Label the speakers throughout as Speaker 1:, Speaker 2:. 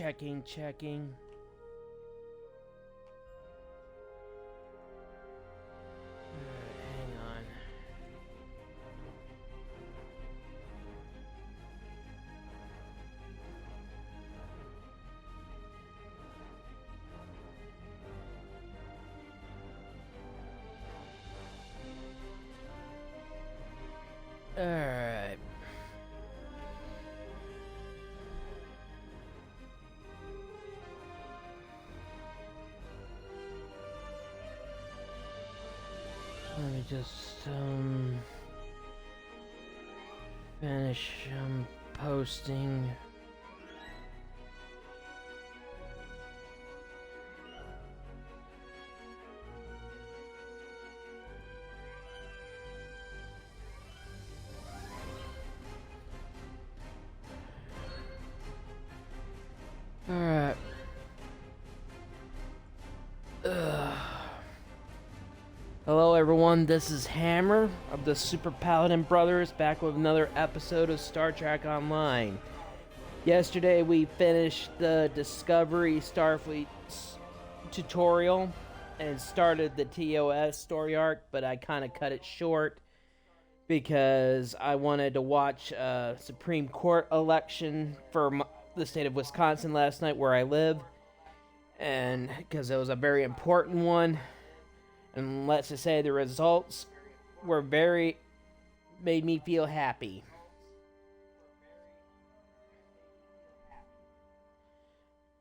Speaker 1: Checking. Hang on. Alright. Let me just finish posting. Alright. Hello everyone, this is Hammer of the Super Paladin Brothers, back with another episode of Star Trek Online. Yesterday we finished the Discovery Starfleet tutorial and started the TOS story arc, but I kind of cut it short because I wanted to watch a Supreme Court election for the state of Wisconsin last night where I live, and because it was a very important one. And let's just say the results were made me feel happy.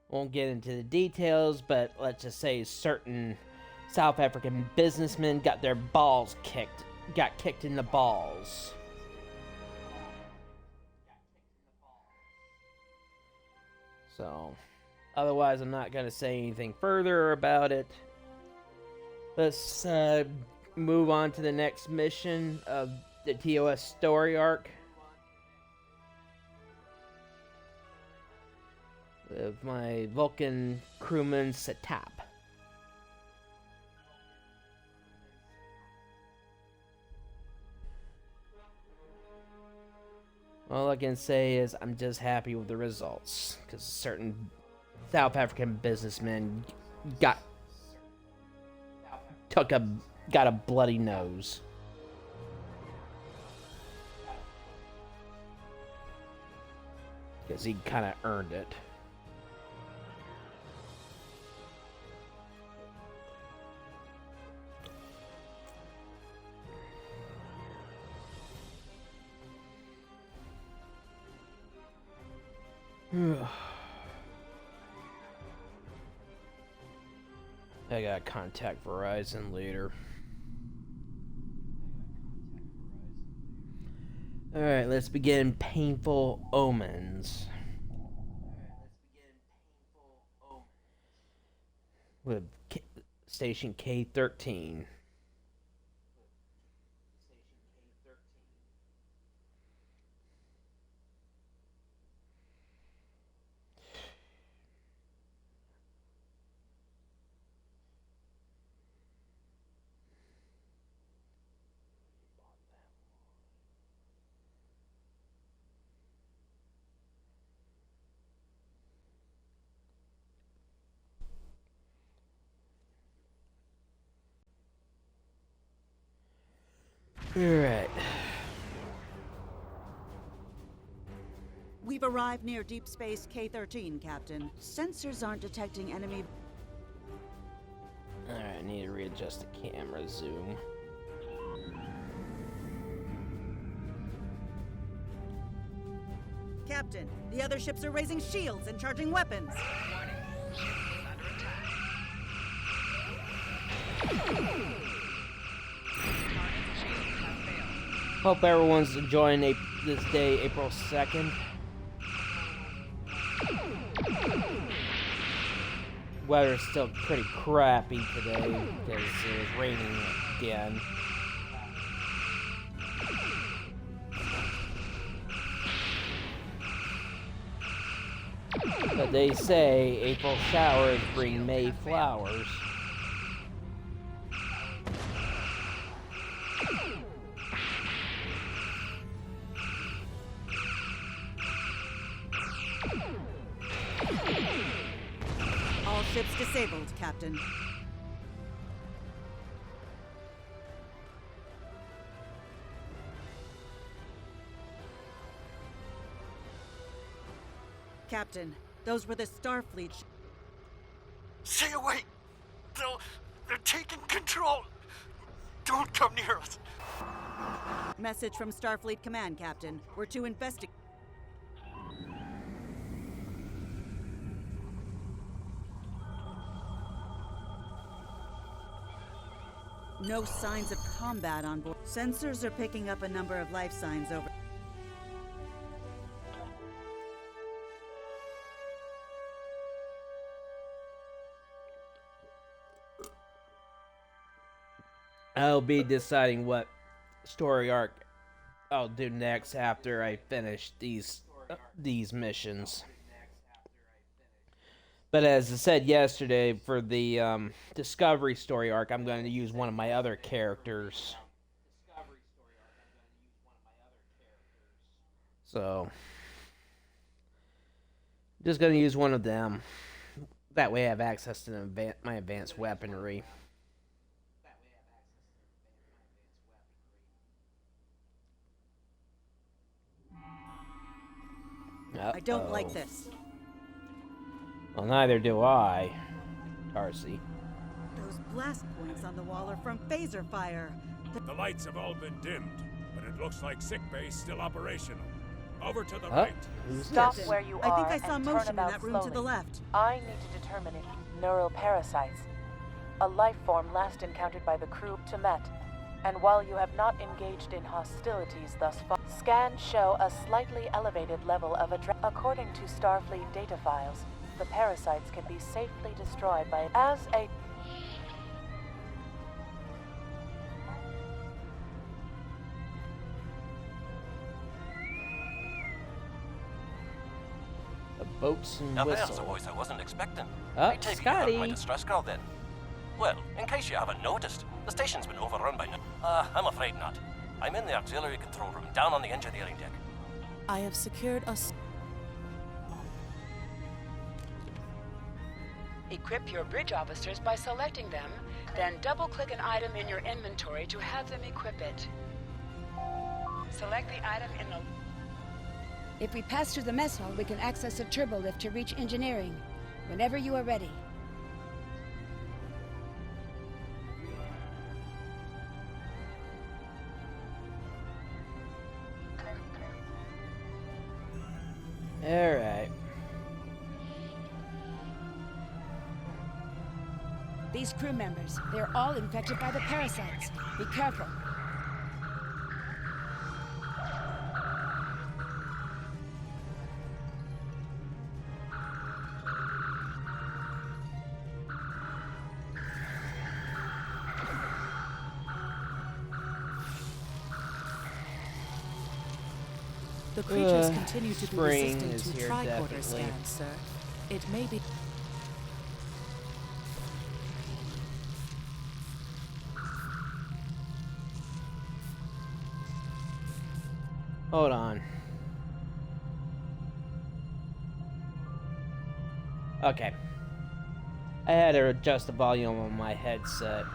Speaker 1: Won't get into the details, but let's just say certain South African businessmen got their balls kicked. Got kicked in the balls. So, otherwise I'm not going to say anything further about it. Let's move on to the next mission of the TOS story arc. With my Vulcan crewman Satap. All I can say is I'm just happy with the results, because certain South African businessmen got a bloody nose. Because he kind of earned it. I gotta contact Verizon later. Alright, let's begin Painful Omens. With Station K-13. Alright.
Speaker 2: We've arrived near Deep Space K-13, Captain. Sensors aren't detecting enemy...
Speaker 1: Alright, I need to readjust the camera zoom.
Speaker 2: Captain, the other ships are raising shields and charging weapons.
Speaker 3: Warning. Ship is under attack. Target shields have failed.
Speaker 1: Hope everyone's enjoying this day, April 2nd. Weather's still pretty crappy today because it was raining again. But they say April showers bring May flowers.
Speaker 2: Ship's disabled, Captain. Captain, those were the Starfleet.
Speaker 4: Stay away! They're taking control! Don't come near us!
Speaker 2: Message from Starfleet Command, Captain. We're to investigate. No signs of combat on board. Sensors are picking up a number of life signs over.
Speaker 1: I'll be deciding what story arc I'll do next after I finish these missions. But as I said yesterday, for the Discovery story arc, I'm going to use one of my other characters. So, just going to use one of them. That way I have access to my advanced weaponry.
Speaker 2: I don't like this.
Speaker 1: Well, neither do I, Darcy.
Speaker 2: Those blast points on the wall are from phaser fire.
Speaker 5: The lights have all been dimmed, but it looks like sickbay's still operational. Over to the right.
Speaker 1: Who's
Speaker 6: Stop
Speaker 1: this?
Speaker 6: where you
Speaker 2: I
Speaker 6: are
Speaker 2: think I saw
Speaker 6: and
Speaker 2: motion
Speaker 6: turn
Speaker 2: in
Speaker 6: about
Speaker 2: that room
Speaker 6: slowly.
Speaker 2: to the left.
Speaker 6: I need to determine if neural parasites, a life form last encountered by the crew to Met. And while you have not engaged in hostilities thus far, scans show a slightly elevated level of adrenaline. According to Starfleet data files, the parasites can be safely destroyed by as a
Speaker 1: Boats and
Speaker 4: Now there's a
Speaker 1: whistle.
Speaker 4: voice I wasn't expecting.
Speaker 1: Oh,
Speaker 4: I take it you heard my
Speaker 1: Scotty.
Speaker 4: distress call then. Well, in case you haven't noticed, the station's been overrun by now. I'm afraid not. I'm in the auxiliary control room, down on the engineering deck.
Speaker 7: I have secured a...
Speaker 8: Equip your bridge officers by selecting them, then double-click an item in your inventory to have them equip it. Select the item in the...
Speaker 9: If we pass through the mess hall, we can access a turbo lift to reach engineering. Whenever you are ready.
Speaker 1: Alright.
Speaker 9: These crew members, they're all infected by the parasites. Be careful.
Speaker 7: The creatures continue to be
Speaker 1: spring
Speaker 7: resistant
Speaker 1: is
Speaker 7: to
Speaker 1: here,
Speaker 7: tricorder
Speaker 1: definitely.
Speaker 7: scans, sir. It may be...
Speaker 1: Hold on. Okay. I had to adjust the volume on my headset.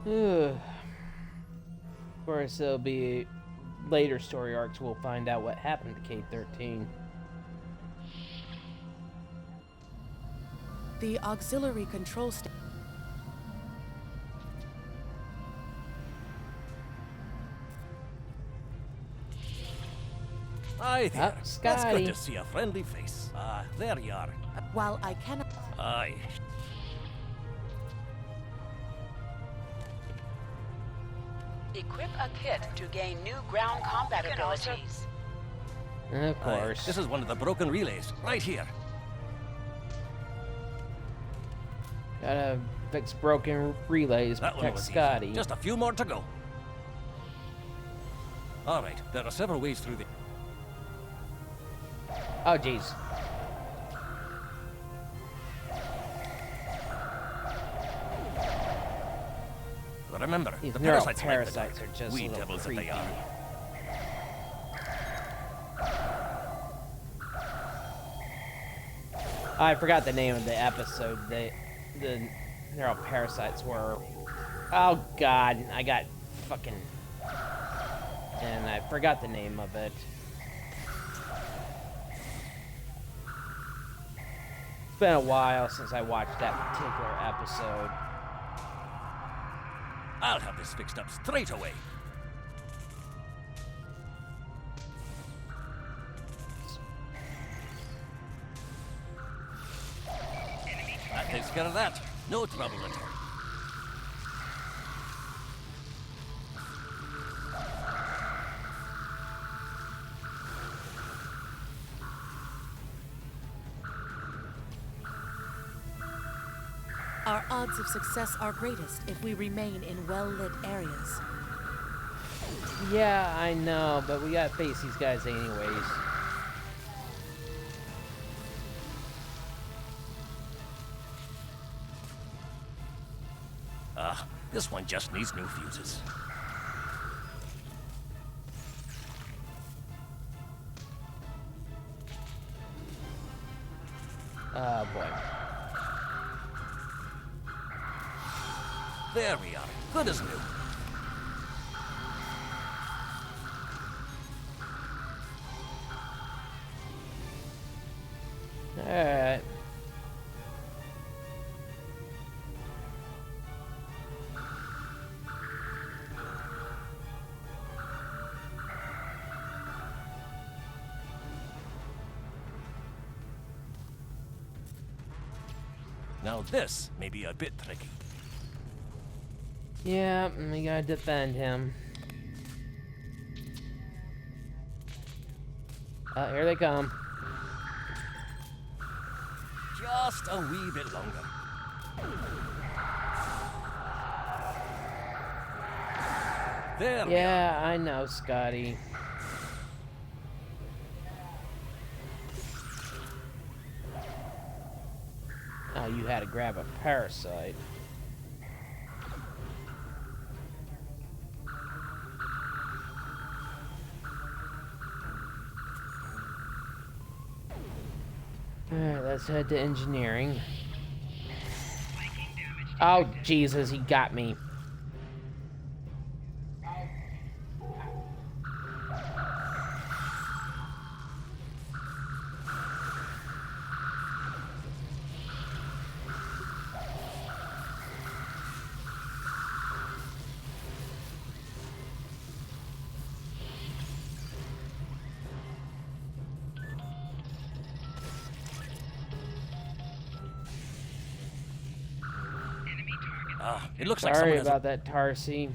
Speaker 1: Of course, there'll be later story arcs. We'll find out what happened to K-13.
Speaker 7: The auxiliary control station...
Speaker 4: Hi there.
Speaker 1: Oh,
Speaker 4: That's
Speaker 1: Scotty.
Speaker 4: good to see a friendly face. There you are.
Speaker 7: While I cannot...
Speaker 4: Aye.
Speaker 8: Equip a kit to gain new ground combat abilities.
Speaker 1: Of
Speaker 4: Aye.
Speaker 1: course.
Speaker 4: This is one of the broken relays, right here.
Speaker 1: Gotta fix broken relays,
Speaker 4: That one
Speaker 1: protect
Speaker 4: was easy.
Speaker 1: Scotty.
Speaker 4: Just a few more to go. All right, there are several ways through the...
Speaker 1: Oh, jeez.
Speaker 4: But remember,
Speaker 1: These
Speaker 4: the
Speaker 1: neural
Speaker 4: parasites,
Speaker 1: parasites are just
Speaker 4: wee
Speaker 1: a little
Speaker 4: devils that
Speaker 1: creepy.
Speaker 4: they are.
Speaker 1: I forgot the name of the episode. The neural parasites were. Oh God, I got fucking. And I forgot the name of it. It's been a while since I watched that particular episode.
Speaker 4: I'll have this fixed up straight away. That takes care of that. No trouble at all.
Speaker 7: Our odds of success are greatest if we remain in well-lit areas.
Speaker 1: Yeah, I know, but we gotta face these guys anyways.
Speaker 4: This one just needs new fuses.
Speaker 1: Oh boy.
Speaker 4: There we are. Good as new.
Speaker 1: Alright.
Speaker 4: Now this may be a bit tricky.
Speaker 1: Yeah, we gotta defend him. Here they come.
Speaker 4: Just a wee bit longer. There we are.
Speaker 1: Yeah, I know, Scotty. Oh, you had to grab a parasite. Alright, let's head to engineering. Oh, Jesus, he got me.
Speaker 4: It looks like
Speaker 1: Sorry
Speaker 4: someone has
Speaker 1: about that, Tarsi.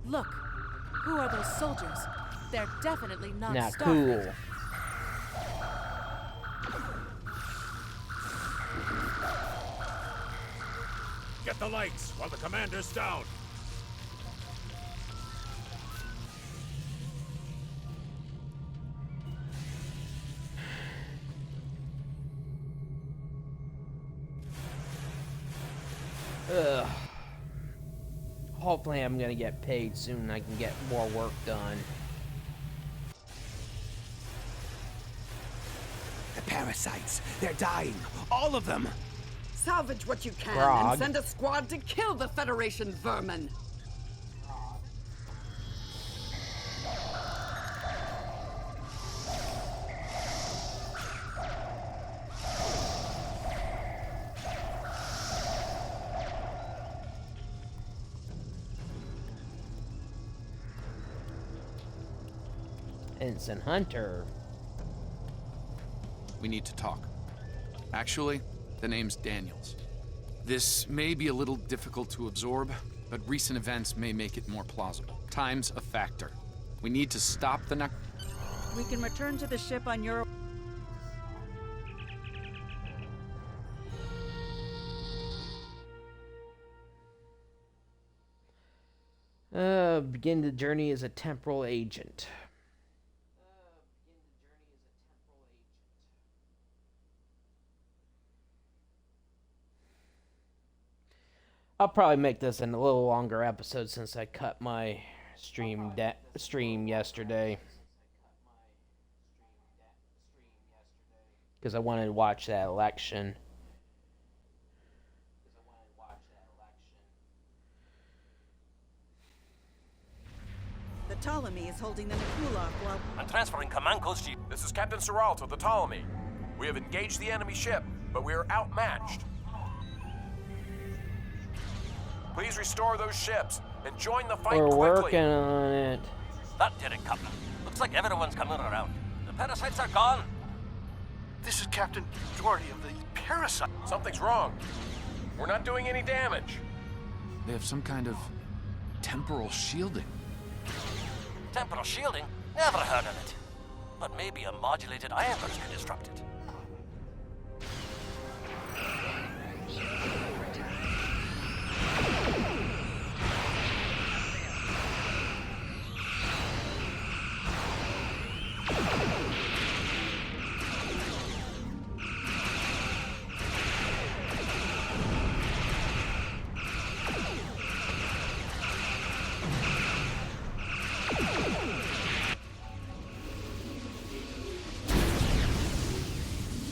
Speaker 7: Look, who are those soldiers? They're definitely not
Speaker 1: Now,
Speaker 7: starved.
Speaker 1: cool.
Speaker 5: Get the lights while the commander's down.
Speaker 1: Ugh. Hopefully I'm gonna get paid soon and I can get more work done.
Speaker 10: The parasites, they're dying. All of them.
Speaker 11: Salvage what you can
Speaker 1: Grog.
Speaker 11: and send a squad to kill the Federation vermin.
Speaker 1: Ensign Hunter.
Speaker 12: We need to talk. Actually, the name's Daniels. This may be a little difficult to absorb, but recent events may make it more plausible. Time's a factor. We need to stop the
Speaker 2: We can return to the ship on your...
Speaker 1: Begin the journey as a temporal agent. I'll probably make this a little longer episode since I cut my stream yesterday. Because I wanted to watch that election.
Speaker 2: The Ptolemy is holding them to cool off while...
Speaker 4: I'm transferring command codes to you.
Speaker 13: This is Captain Seralt of the Ptolemy. We have engaged the enemy ship, but we are outmatched. Please restore those ships and join the fight quickly.
Speaker 1: We're working on it.
Speaker 4: That did it, Captain. Looks like everyone's coming around. The parasites are gone.
Speaker 10: This is Captain Doherty of the Parasite.
Speaker 13: Something's wrong. We're not doing any damage.
Speaker 12: They have some kind of temporal shielding.
Speaker 4: Temporal shielding? Never heard of it. But maybe a modulated ion burst could disrupt it.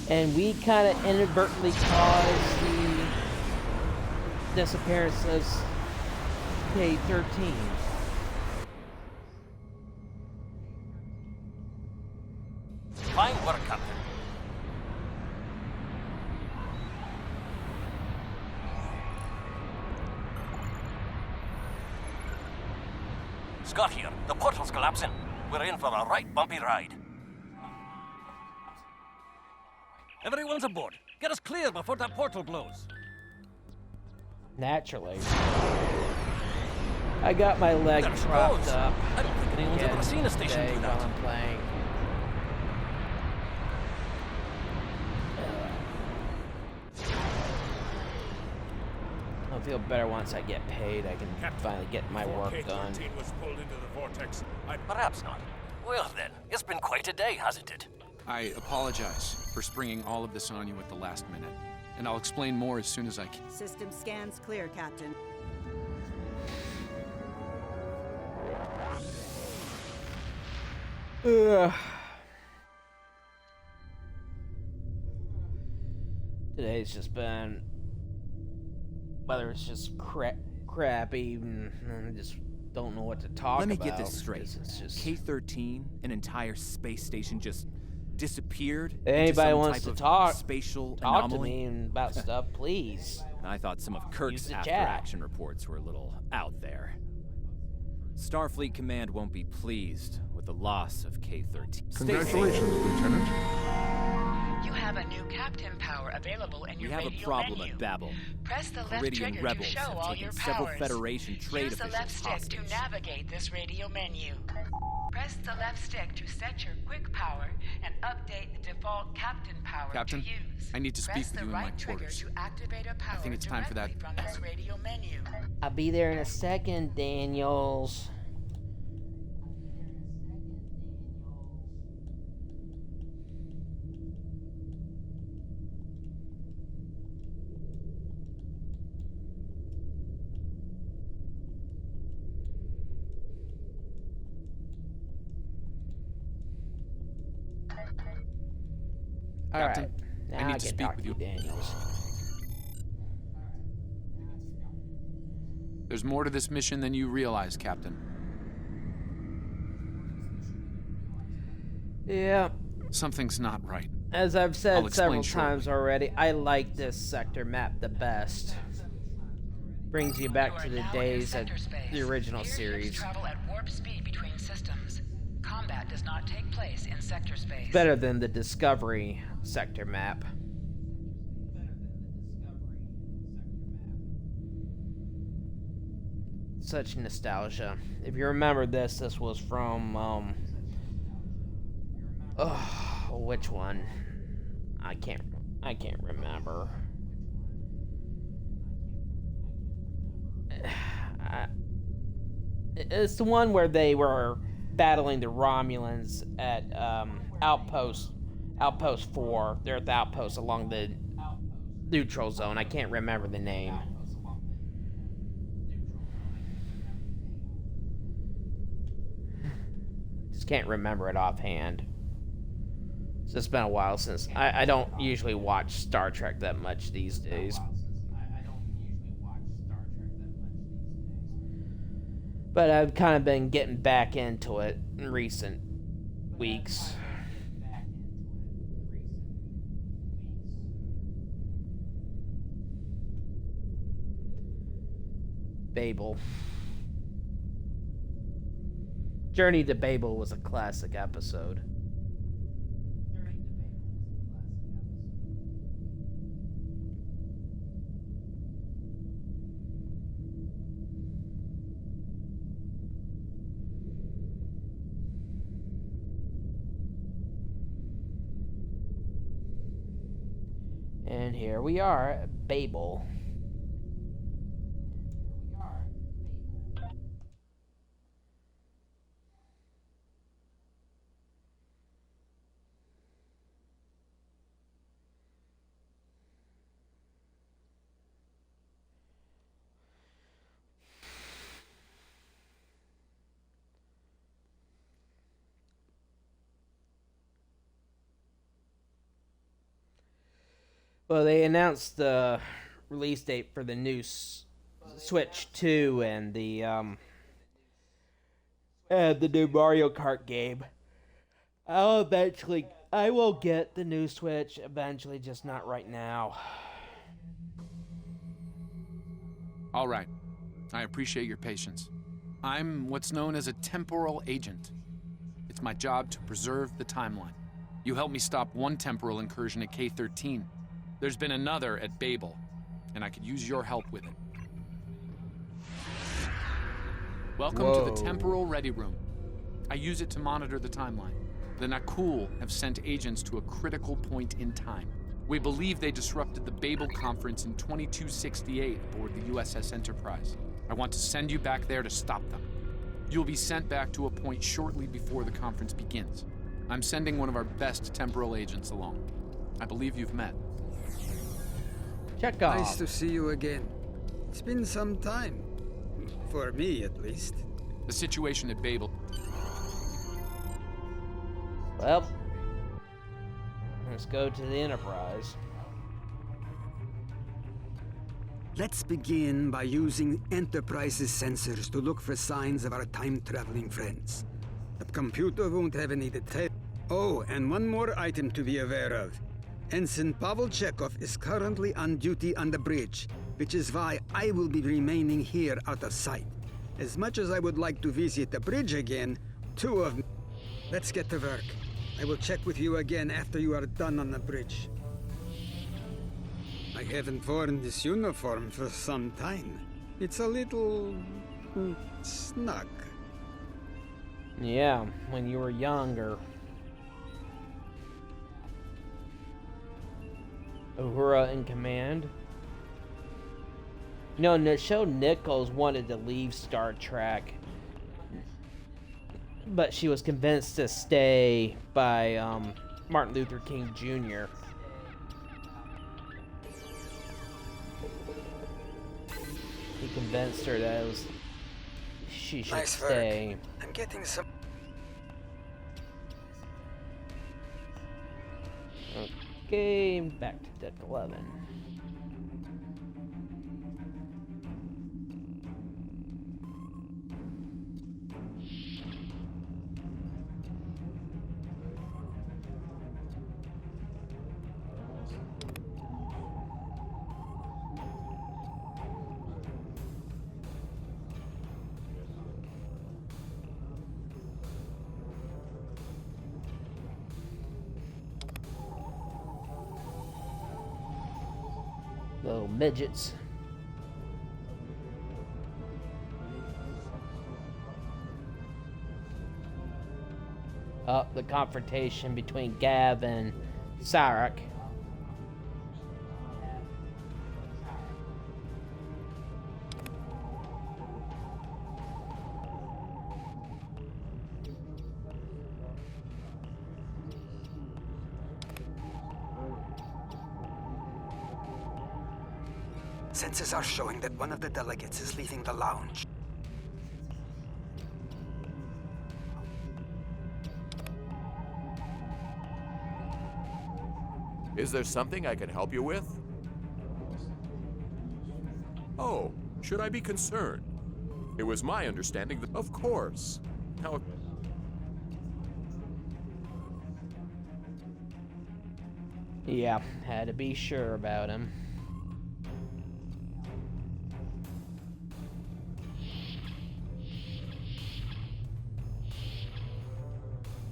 Speaker 1: And we kind of inadvertently caused the disappearance of K-13.
Speaker 4: Fine work, Captain. Scott here. The portal's collapsing. We're in for a right bumpy ride. Everyone's aboard. Get us clear before that portal blows.
Speaker 1: Naturally. I got my leg
Speaker 4: There's
Speaker 1: propped
Speaker 4: those.
Speaker 1: up.
Speaker 4: I don't think anyone's ever seen a station
Speaker 1: today
Speaker 4: do
Speaker 1: while
Speaker 4: that.
Speaker 1: I'm playing. I'll feel better once I get paid. I can finally get my work done.
Speaker 5: K-13 was pulled into the vortex.
Speaker 4: Perhaps not. Well then, it's been quite a day, hasn't it?
Speaker 12: I apologize for springing all of this on you at the last minute, and I'll explain more as soon as I can.
Speaker 2: System scans clear, Captain.
Speaker 1: Today's just been, whether it's just crappy, I just don't know what to talk about.
Speaker 14: Let me get this straight.
Speaker 1: It's just...
Speaker 14: K-13, an entire space station, just disappeared.
Speaker 1: Anybody wants to talk
Speaker 14: spatial
Speaker 1: talk
Speaker 14: anomaly?
Speaker 1: to me about stuff, please.
Speaker 14: I thought some of
Speaker 1: Use
Speaker 14: Kirk's
Speaker 1: the chat.
Speaker 14: after-action reports were a little out there. Starfleet Command won't be pleased with the loss of K-13.
Speaker 15: Congratulations, Lieutenant.
Speaker 8: You have a new captain power available in
Speaker 14: We
Speaker 8: your
Speaker 14: have a
Speaker 8: radio
Speaker 14: problem
Speaker 8: menu.
Speaker 14: at Babel.
Speaker 8: Press the left
Speaker 14: Meridian
Speaker 8: trigger
Speaker 14: rebels
Speaker 8: to show
Speaker 14: have
Speaker 8: all
Speaker 14: taken
Speaker 8: your
Speaker 14: several
Speaker 8: powers.
Speaker 14: Federation trade
Speaker 8: Use the left
Speaker 14: officials
Speaker 8: stick
Speaker 14: hostage.
Speaker 8: to navigate this radio menu. Press the left stick to set your quick power and update the default captain power
Speaker 12: Captain,
Speaker 8: to use.
Speaker 12: I need to speak
Speaker 8: Press
Speaker 12: with
Speaker 8: the
Speaker 12: you in my
Speaker 8: right trigger
Speaker 12: quarters.
Speaker 8: to activate a power
Speaker 12: I think it's time for that.
Speaker 8: directly from this radio menu.
Speaker 1: I'll be there in a second, Daniels. All
Speaker 12: Captain,
Speaker 1: right. Now
Speaker 12: I need to
Speaker 1: can
Speaker 12: speak
Speaker 1: talk
Speaker 12: with
Speaker 1: to
Speaker 12: you.
Speaker 1: Daniels.
Speaker 12: There's more to this mission than you realize, Captain.
Speaker 1: Yeah.
Speaker 12: Something's not right.
Speaker 1: As I've
Speaker 12: I'll
Speaker 1: said
Speaker 12: explain
Speaker 1: several
Speaker 12: shortly.
Speaker 1: times already, I like this sector map the best. Brings you back to the days of the original
Speaker 8: Gear ships
Speaker 1: series.
Speaker 8: travel at warp speed between systems. Combat combat does not take place in sector space.
Speaker 1: Better than the Discovery sector map. Such nostalgia. If you remember this, this was from, which one? I can't remember. It's the one where they were battling the Romulans at Outpost 4. They're at the outpost along the neutral zone. I can't remember the name. Just can't remember it offhand. It's just been a while since I don't usually watch Star Trek that much these days. But I've kind of been getting back into it in recent weeks. Babel. Journey to Babel was a classic episode. And here we are at Babel. Well, they announced the release date for the new Switch 2 and the new Mario Kart game. I will get the new Switch eventually, just not right now.
Speaker 12: All right. I appreciate your patience. I'm what's known as a temporal agent. It's my job to preserve the timeline. You helped me stop one temporal incursion at K-13. There's been another at Babel, and I could use your help with it. Welcome to the Temporal Ready Room. I use it to monitor the timeline. The Nakul have sent agents to a critical point in time. We believe they disrupted the Babel conference in 2268 aboard the USS Enterprise. I want to send you back there to stop them. You'll be sent back to a point shortly before the conference begins. I'm sending one of our best temporal agents along. I believe you've met.
Speaker 1: Chekhov.
Speaker 15: Nice to see you again. It's been some time. For me, at least.
Speaker 12: The situation at Babel.
Speaker 1: Well, let's go to the Enterprise.
Speaker 15: Let's begin by using Enterprise's sensors to look for signs of our time-traveling friends. The computer won't have any detail. Oh, and one more item to be aware of. Ensign Pavel Chekhov is currently on duty on the bridge, which is why I will be remaining here out of sight. As much as I would like to visit the bridge again, two of me... Let's get to work. I will check with you again after you are done on the bridge. I haven't worn this uniform for some time. It's a little... snug.
Speaker 1: Yeah, when you were younger. Uhura in command. You know, Nichelle Nichols wanted to leave Star Trek, but she was convinced to stay by Martin Luther King Jr. He convinced her that she should stay.
Speaker 15: I'm getting some...
Speaker 1: Okay, back to Deck 11. Little midgets. Oh, the confrontation between Gav and Sarek.
Speaker 15: Sensors are showing that one of the delegates is leaving the lounge.
Speaker 13: Is there something I can help you with? Oh, should I be concerned? It was my understanding that... Of course. How...
Speaker 1: Yeah, had to be sure about him.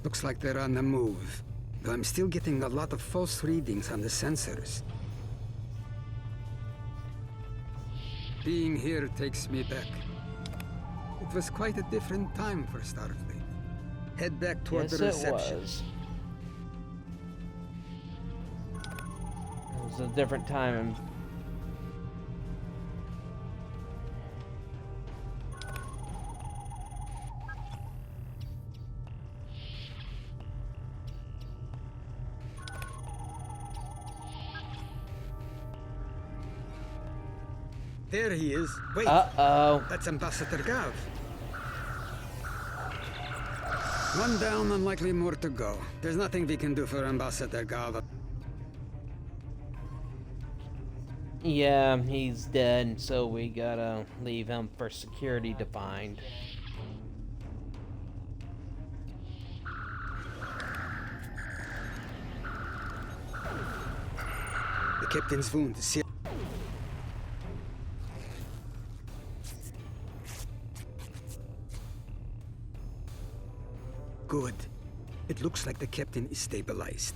Speaker 15: Looks like they're on the move, though I'm still getting a lot of false readings on the sensors. Being here takes me back. It was quite a different time for Starfleet. Head back toward the reception.
Speaker 1: It was a different time.
Speaker 15: There he is. Wait.
Speaker 1: Uh-oh.
Speaker 15: That's Ambassador Gav. One down and likely more to go. There's nothing we can do for Ambassador Gav.
Speaker 1: Yeah, he's dead, so we gotta leave him for security to find.
Speaker 15: The captain's wound is serious. Good. It looks like the captain is stabilized.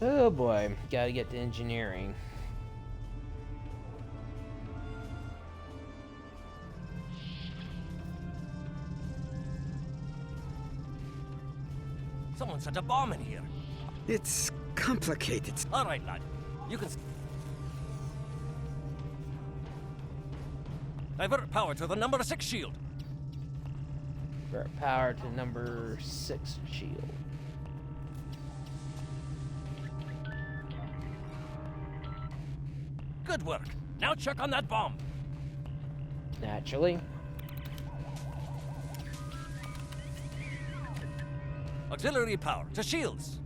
Speaker 1: Oh boy, gotta get to engineering.
Speaker 4: Someone set a bomb in here.
Speaker 15: It's complicated.
Speaker 4: All right, lad. You can... Divert power to the number 6 shield.
Speaker 1: Divert power to number 6 shield.
Speaker 4: Good work. Now check on that bomb.
Speaker 1: Naturally.
Speaker 4: Auxiliary power to shields.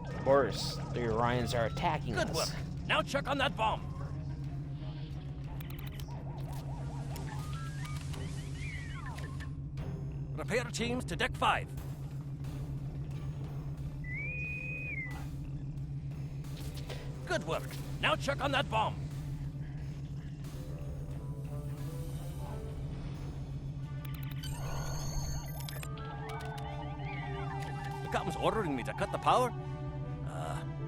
Speaker 1: Of course, the Orions are attacking us.
Speaker 4: Good work. Now check on that bomb. Repair teams to deck 5. Good work. Now check on that bomb. The captain's ordering me to cut the power?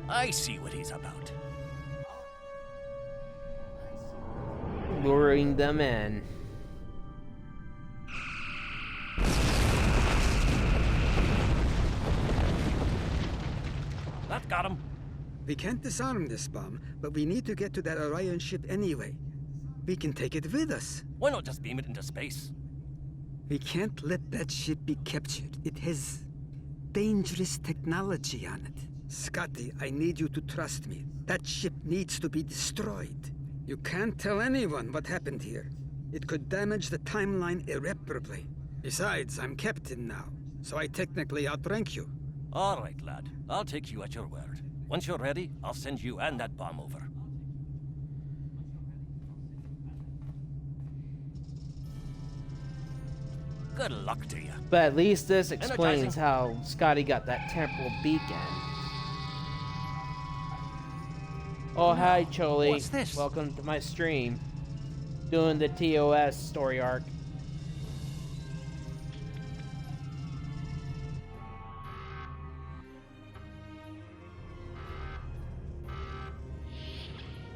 Speaker 4: I see what he's about.
Speaker 1: Luring them in.
Speaker 4: That got him.
Speaker 15: We can't disarm this bomb, but we need to get to that Orion ship anyway. We can take it with us.
Speaker 4: Why not just beam it into space?
Speaker 15: We can't let that ship be captured. It has dangerous technology on it. Scotty, I need you to trust me. That ship needs to be destroyed. You can't tell anyone what happened here. It could damage the timeline irreparably. Besides, I'm captain now, so I technically outrank you.
Speaker 4: All right, lad. I'll take you at your word. Once you're ready, I'll send you and that bomb over. Good luck to you.
Speaker 1: But at least this explains
Speaker 4: Energizing.
Speaker 1: how Scotty got that temporal beacon. Oh, hi, Choli.
Speaker 4: What's this?
Speaker 1: Welcome to my stream. Doing the TOS story arc.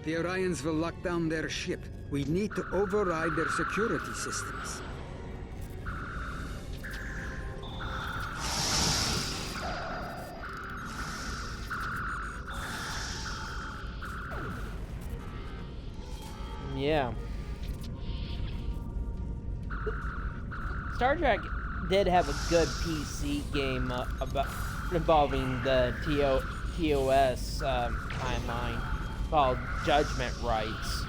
Speaker 15: The Orions will lock down their ship. We need to override their security systems.
Speaker 1: Yeah. Star Trek did have a good PC game about involving the TOS timeline called Judgment Rights.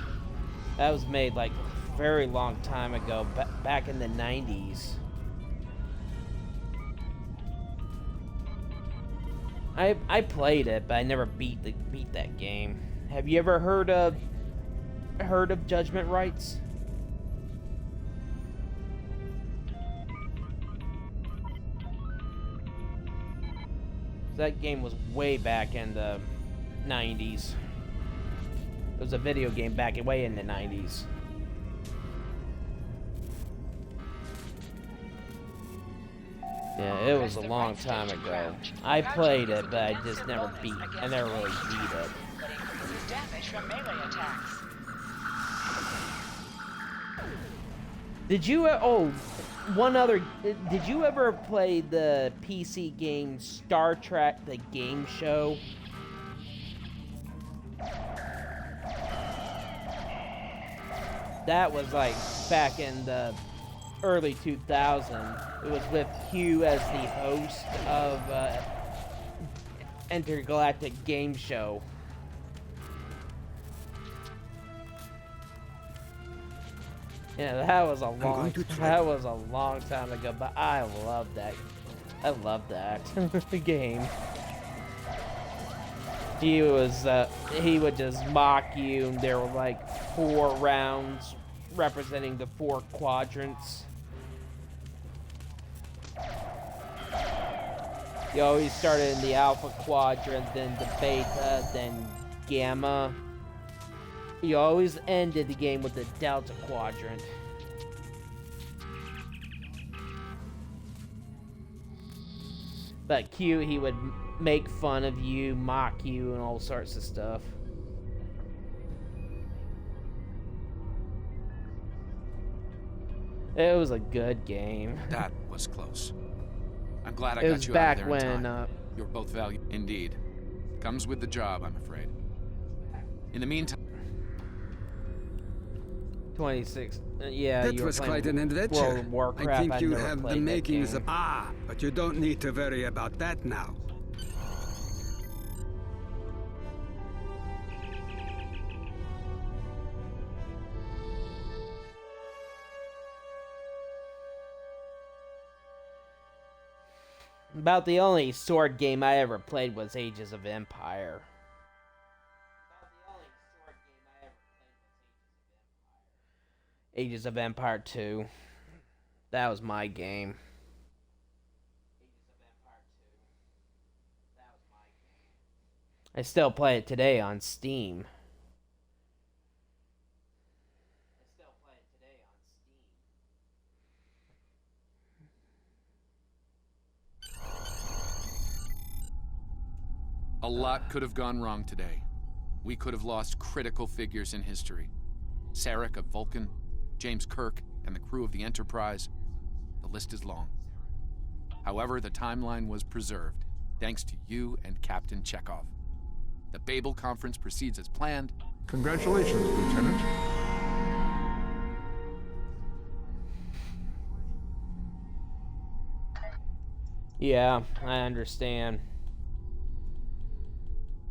Speaker 1: That was made like a very long time ago, back in the 90s. I played it, but I never beat that game. Have you ever heard of Judgment Rights? That game was way back in the 90s. It was a video game way in the 90s. Yeah, it was a long time ago. I played it, but I just never really beat it.
Speaker 8: But increases damage from melee attacks.
Speaker 1: Did you did you ever play the PC game Star Trek the Game Show? That was like back in the early 2000s. It was with Q as the host of Intergalactic Game Show. Yeah, that was a long time ago, but I love that. I love that game. He would just mock you, and there were like 4 rounds representing the 4 quadrants. You always started in the alpha quadrant, then the beta, then gamma. You always ended the game with the delta quadrant. But Q, he would make fun of you, mock you, and all sorts of stuff. It was a good game.
Speaker 12: That was close. I'm glad I
Speaker 1: It
Speaker 12: got
Speaker 1: was
Speaker 12: you
Speaker 1: back
Speaker 12: out of there in
Speaker 1: when,
Speaker 12: time. You're both valued. Indeed. Comes with the job, I'm afraid. In the meantime...
Speaker 1: 26. Yeah,
Speaker 15: That
Speaker 1: you were
Speaker 15: was
Speaker 1: playing
Speaker 15: quite an adventure.
Speaker 1: World of Warcraft.
Speaker 15: I think you
Speaker 1: never
Speaker 15: have the
Speaker 1: played that
Speaker 15: makings
Speaker 1: game.
Speaker 15: of... but you don't need to worry about that now.
Speaker 1: About the only sword game I ever played was Ages of Empire. Ages of Empire 2. That was my game. I still play it today on Steam.
Speaker 12: A lot could have gone wrong today. We could have lost critical figures in history. Sarek of Vulcan, James Kirk, and the crew of the Enterprise. The list is long. However, the timeline was preserved, thanks to you and Captain Chekhov. The Babel Conference proceeds as planned.
Speaker 5: Congratulations, Lieutenant.
Speaker 1: Yeah, I understand.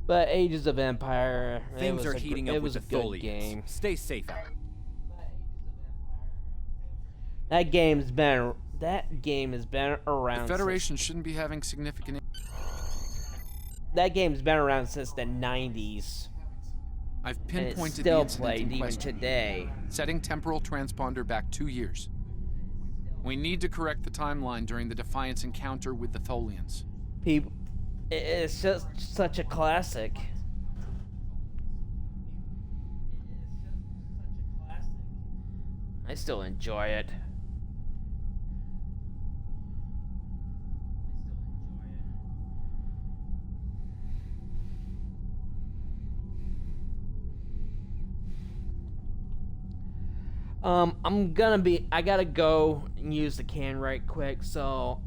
Speaker 1: But Ages of Empire,
Speaker 14: Things are heating up
Speaker 1: it
Speaker 14: with
Speaker 1: was
Speaker 14: the
Speaker 1: a good
Speaker 14: Tholians.
Speaker 1: game.
Speaker 14: Stay safe out.
Speaker 1: That game has been around.
Speaker 12: The Federation shouldn't be having significant...
Speaker 1: That game's been around since the 90s.
Speaker 12: I've
Speaker 1: And
Speaker 12: pinpointed
Speaker 1: it's still
Speaker 12: the incident
Speaker 1: played
Speaker 12: in
Speaker 1: even
Speaker 12: question.
Speaker 1: today.
Speaker 12: Setting temporal transponder back 2 years. We need to correct the timeline during the Defiance encounter with the Tholians.
Speaker 1: People, it's just such a classic. I still enjoy it. I gotta go and use the can right quick, so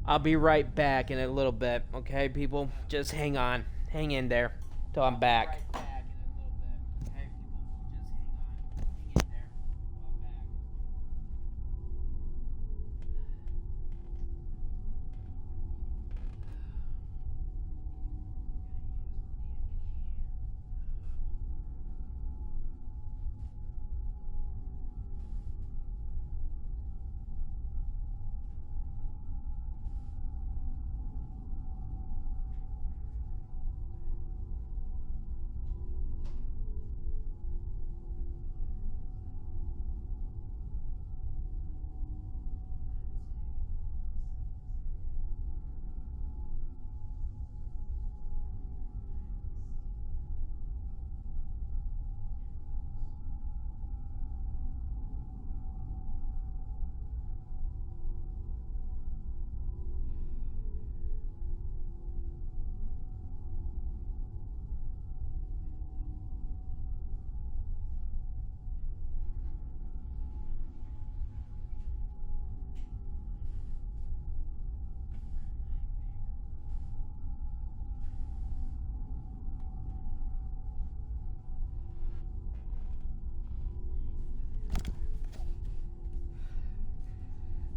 Speaker 1: I'll be right back in a little bit, okay, people? Just hang on. Hang in there till I'm back.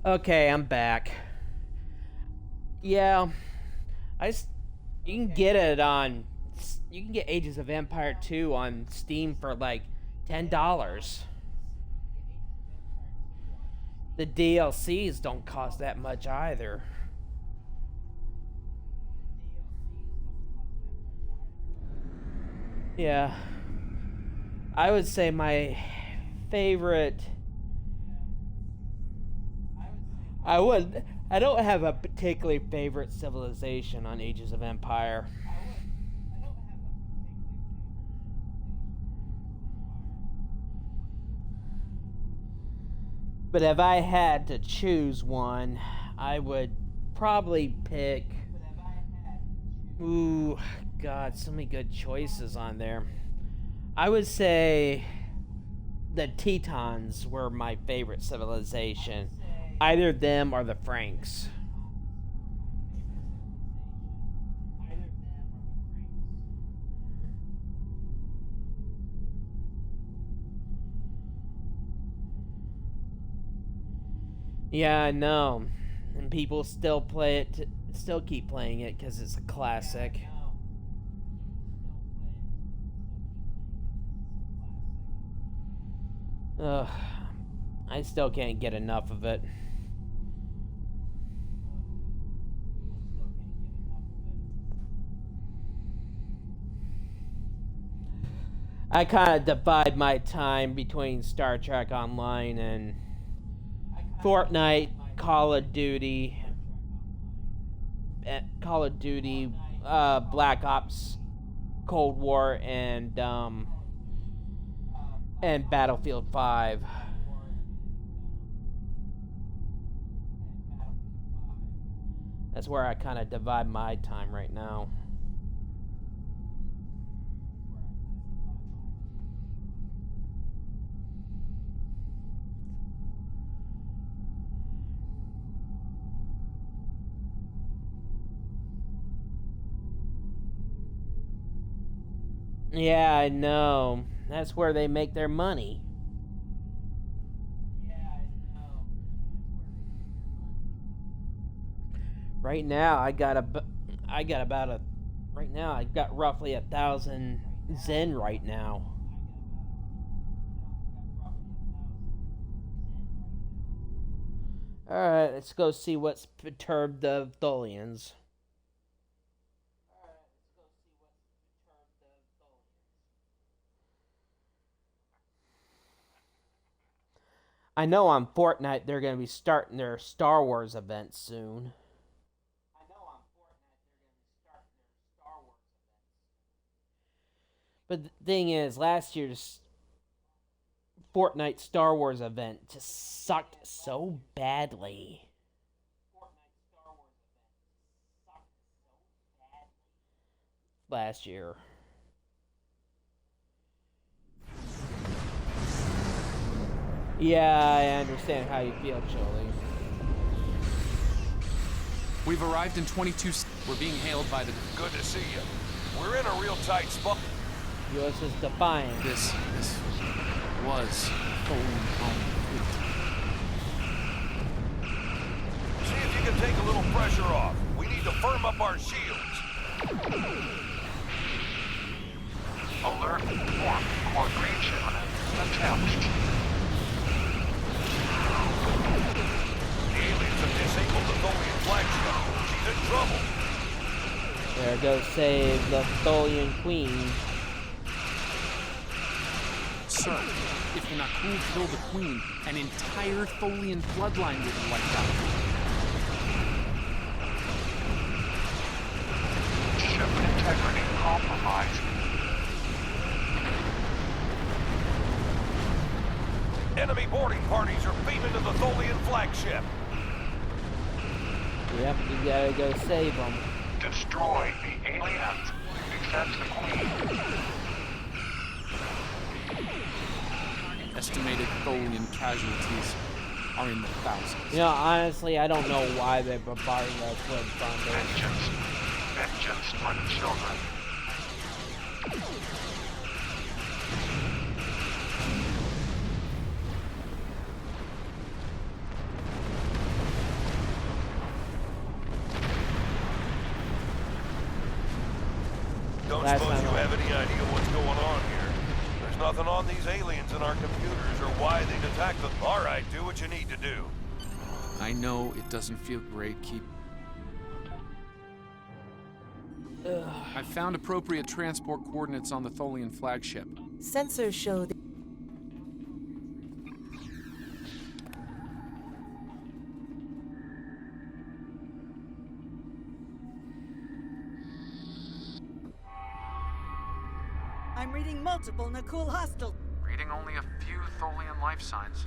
Speaker 1: Okay, I'm back. Yeah, you can get it on. You can get Ages of Empire 2 on Steam for like $10. The DLCs don't cost that much either. Yeah, I would say my favorite. I don't have a particularly favorite civilization on Ages of Empire. But if I had to choose one, I would probably pick. Ooh, God, so many good choices on there. I would say the Tetons were my favorite civilization. Either them or the Franks. Yeah, I know. And people still play it, still keep playing it because it's a classic. Ugh, I still can't get enough of it. I kind of divide my time between Star Trek Online and Fortnite, Call of Duty, Black Ops, Cold War, and Battlefield 5. That's where I kind of divide my time right now. Yeah, I know. That's where they make their money. Right now, I got about a. Right now, I got roughly 1,000 Zen right now. Alright, let's go see what's perturbed the Tholians. I know on Fortnite they're going to be starting their Star Wars event soon. But the thing is, last year's Fortnite Star Wars event just sucked so badly. Last year. Yeah, I understand how you feel, Chili.
Speaker 12: We've arrived in 22. We're being hailed by the.
Speaker 16: Good to see you. We're in a real tight spot.
Speaker 1: USS Defiant.
Speaker 12: This was Tholian home.
Speaker 16: See if you can take a little pressure off. We need to firm up our shields.
Speaker 17: Alert. Form. Coordination. Attempt.
Speaker 16: The aliens have disabled the Tholian flagship. She's in trouble.
Speaker 1: There goes save the Tholian Queen.
Speaker 12: Sir, if the Nakul kill the Queen, an entire Tholian bloodline will be wiped out.
Speaker 17: Ship integrity compromised.
Speaker 16: Enemy boarding parties are beaming to the Tholian flagship.
Speaker 1: Yep, you gotta go save them.
Speaker 17: Destroy the aliens. Except the Queen.
Speaker 12: Estimated Tholian casualties are in the thousands.
Speaker 1: You know, honestly, I don't know why they bombarded us with thunder.
Speaker 17: Vengeance for the children.
Speaker 16: Don't suppose you have any idea what's going on here? There's nothing on these aliens in our computers or why they'd attack them. All right, do what you need to do.
Speaker 12: I know it doesn't feel great. I found appropriate transport coordinates on the Tholian flagship.
Speaker 6: Sensors show the
Speaker 2: I'm reading multiple Nakul hostile.
Speaker 12: Reading only a few Tholian life signs.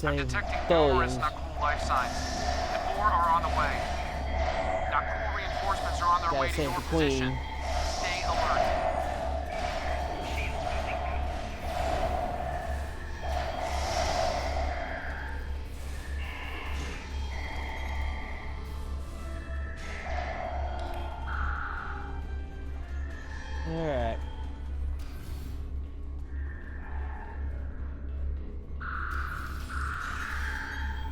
Speaker 1: I'm
Speaker 12: detecting numerous Nakul life signs. And more are on the way. Nakul reinforcements are on their way to your position. Stay alert.
Speaker 1: Alright.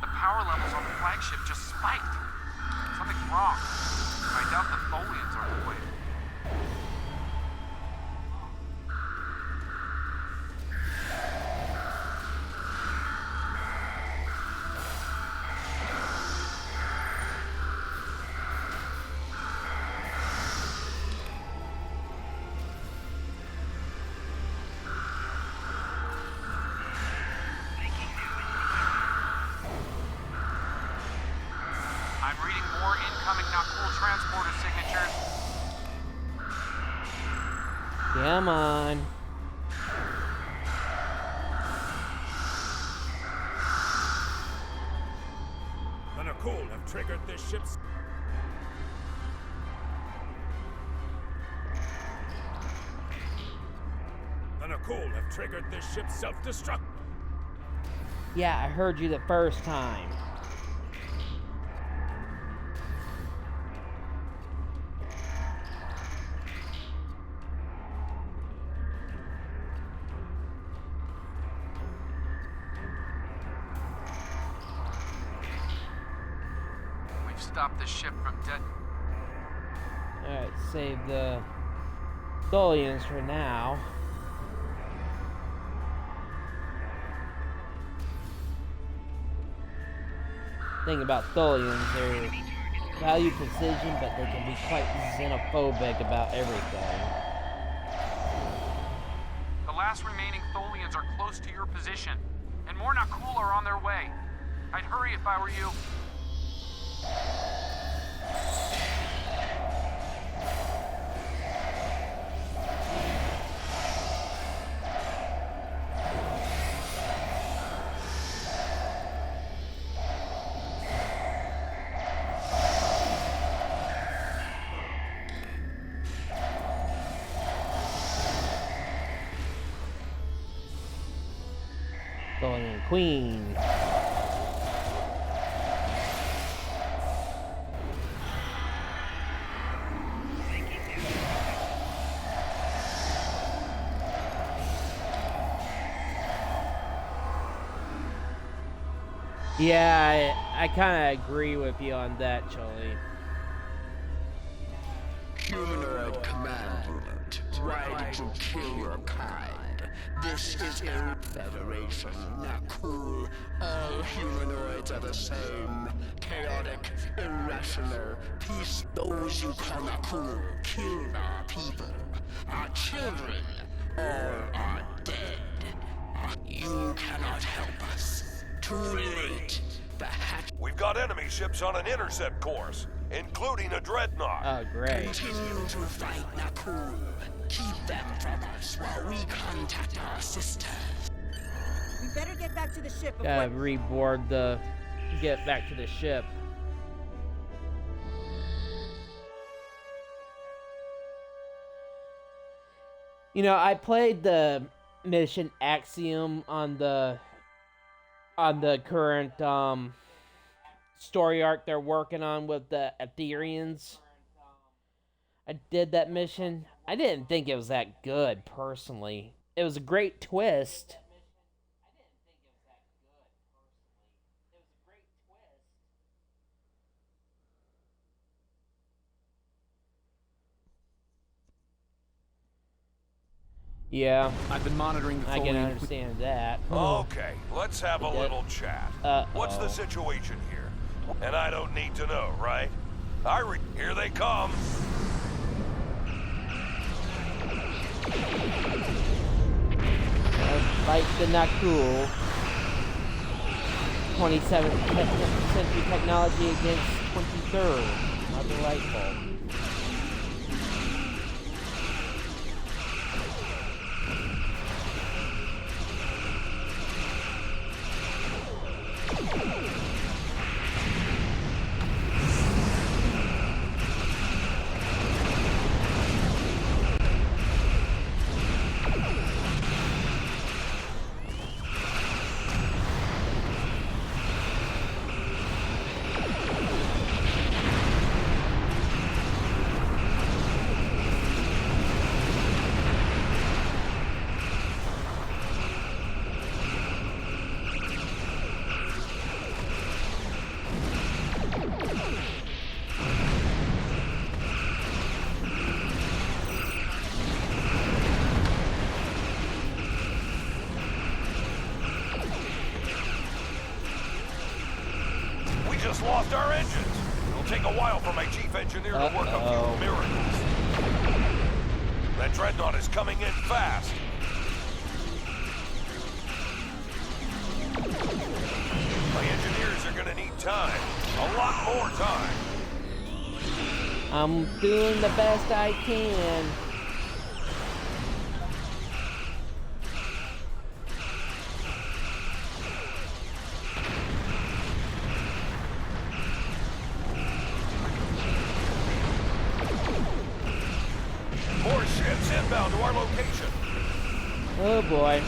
Speaker 12: The power levels on the flagship just spiked. Something's wrong. I doubt the Tholians are the way. I'm reading more incoming Nakul transporter signatures.
Speaker 1: Come on.
Speaker 5: The Nakul have triggered this ship's... The Nakul have triggered this ship's self-destruct.
Speaker 1: Yeah, I heard you the first time.
Speaker 12: We've stopped the ship from dead.
Speaker 1: Alright, save the Tholians for now. Thing about Tholians, they're value precision, but they can be quite xenophobic about everything.
Speaker 12: The last remaining Tholians are close to your position, and more Nakul are on their way. I'd hurry if I were you.
Speaker 1: Going in Queen. Yeah, I kind of agree with you on that, Charlie.
Speaker 18: Humanoid command unit, why did you kill your kind? This is a Federation, not cool. All humanoids are the same. Chaotic, irrational, peace. Those you call not cool killed our people, our children. All are dead. You cannot help us. Too late. The hatch.
Speaker 16: We've got enemy ships on an intercept course, including a dreadnought.
Speaker 1: Oh, great.
Speaker 18: Continue to fight Nakul. Keep them from us while we contact our sisters.
Speaker 2: We better get back to the ship before...
Speaker 1: Gotta reboard the... Get back to the ship. You know, I played the mission Axiom on the current story arc they're working on with the Ethereans. I did that mission. I didn't think it was that good, personally. It was a great twist. Yeah.
Speaker 12: I've been monitoring the
Speaker 1: I can understand that.
Speaker 16: Okay, let's have a little chat. What's the situation here? And I don't need to know, right? Here they come.
Speaker 1: Fight the Nakul. 27th century technology against 23rd. Not delightful.
Speaker 16: Lost our engines. It'll take a while for my chief engineer to work a few miracles. That dreadnought is coming in fast. My engineers are gonna need time. A lot more time.
Speaker 1: I'm doing the best I can.
Speaker 16: More ships inbound to our location.
Speaker 1: Oh boy.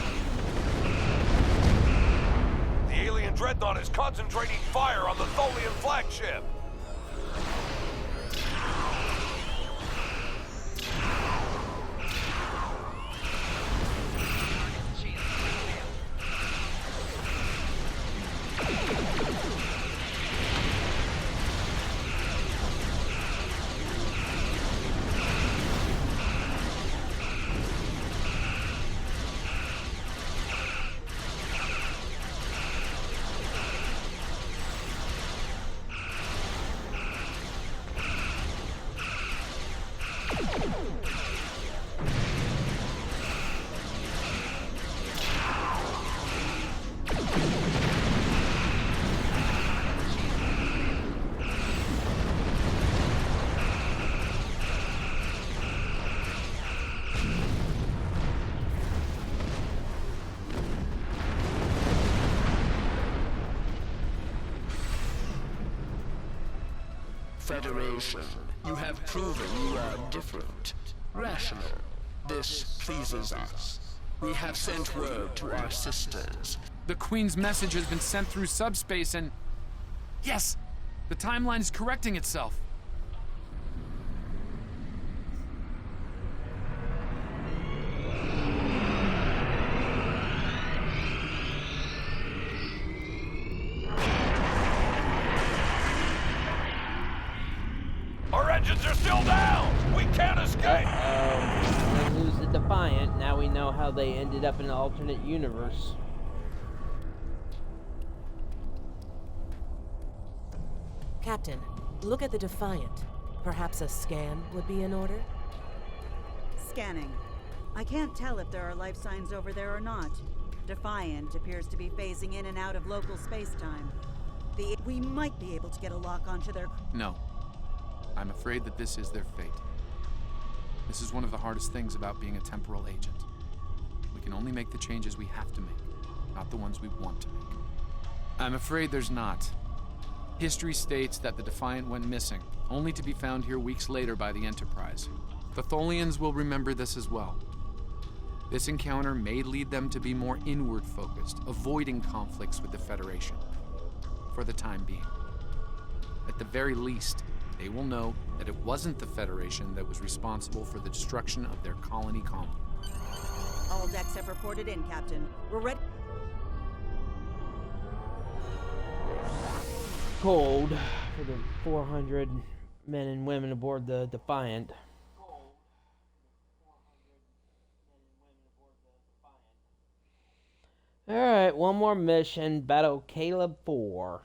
Speaker 16: The alien dreadnought is concentrating fire on the Tholian flagship.
Speaker 18: Federation, you have proven you are different, rational. This pleases us. We have sent word to our sisters.
Speaker 12: The Queen's message has been sent through subspace and... Yes! The timeline is correcting itself.
Speaker 16: Our engines are still down! We can't escape!
Speaker 1: They lose the Defiant. Now we know how they ended up in an alternate universe.
Speaker 19: Captain, look at the Defiant. Perhaps a scan would be in order?
Speaker 2: Scanning. I can't tell if there are life signs over there or not. Defiant appears to be phasing in and out of local space-time. We might be able to get a lock onto their...
Speaker 12: No. I'm afraid that this is their fate. This is one of the hardest things about being a temporal agent. We can only make the changes we have to make, not the ones we want to make. I'm afraid there's not. History states that the Defiant went missing, only to be found here weeks later by the Enterprise. The Tholians will remember this as well. This encounter may lead them to be more inward-focused, avoiding conflicts with the Federation. For the time being. At the very least, they will know that it wasn't the Federation that was responsible for the destruction of their colony commune.
Speaker 2: All decks have reported in, Captain. We're ready.
Speaker 1: Cold for the 400 men and women aboard the Defiant. Alright, one more mission. Battle Caleb 4.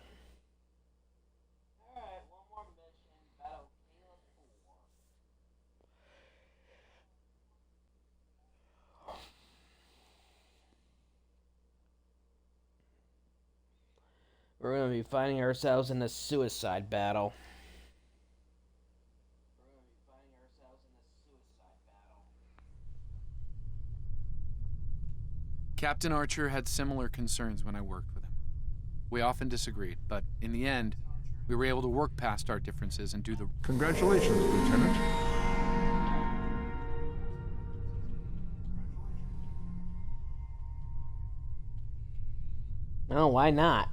Speaker 1: We're going to be finding ourselves in a suicide battle.
Speaker 12: Captain Archer had similar concerns when I worked with him. We often disagreed, but in the end, we were able to work past our differences and do the...
Speaker 20: Congratulations, Lieutenant.
Speaker 1: Oh, why not?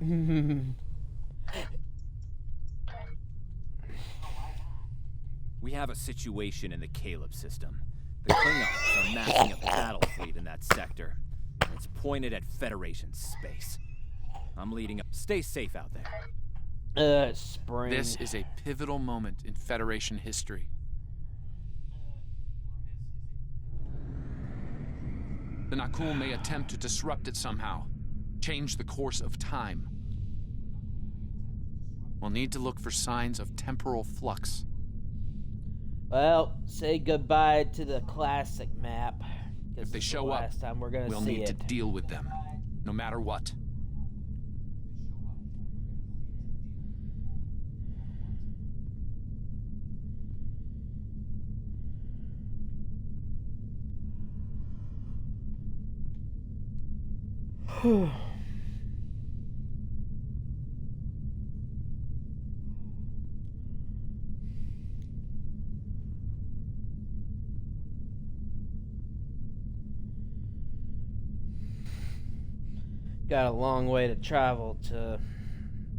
Speaker 14: We have a situation in the Caleb system. The Klingons are massing a battle fleet in that sector. It's pointed at Federation space. I'm leading up. Stay safe out there.
Speaker 1: Spring.
Speaker 12: This is a pivotal moment in Federation history. The Nakul may attempt to disrupt it somehow. Change the course of time. We'll need to look for signs of temporal flux.
Speaker 1: Well, say goodbye to the classic map.
Speaker 12: If they show up, we'll need to deal with them, no matter what.
Speaker 1: Got a long way to travel to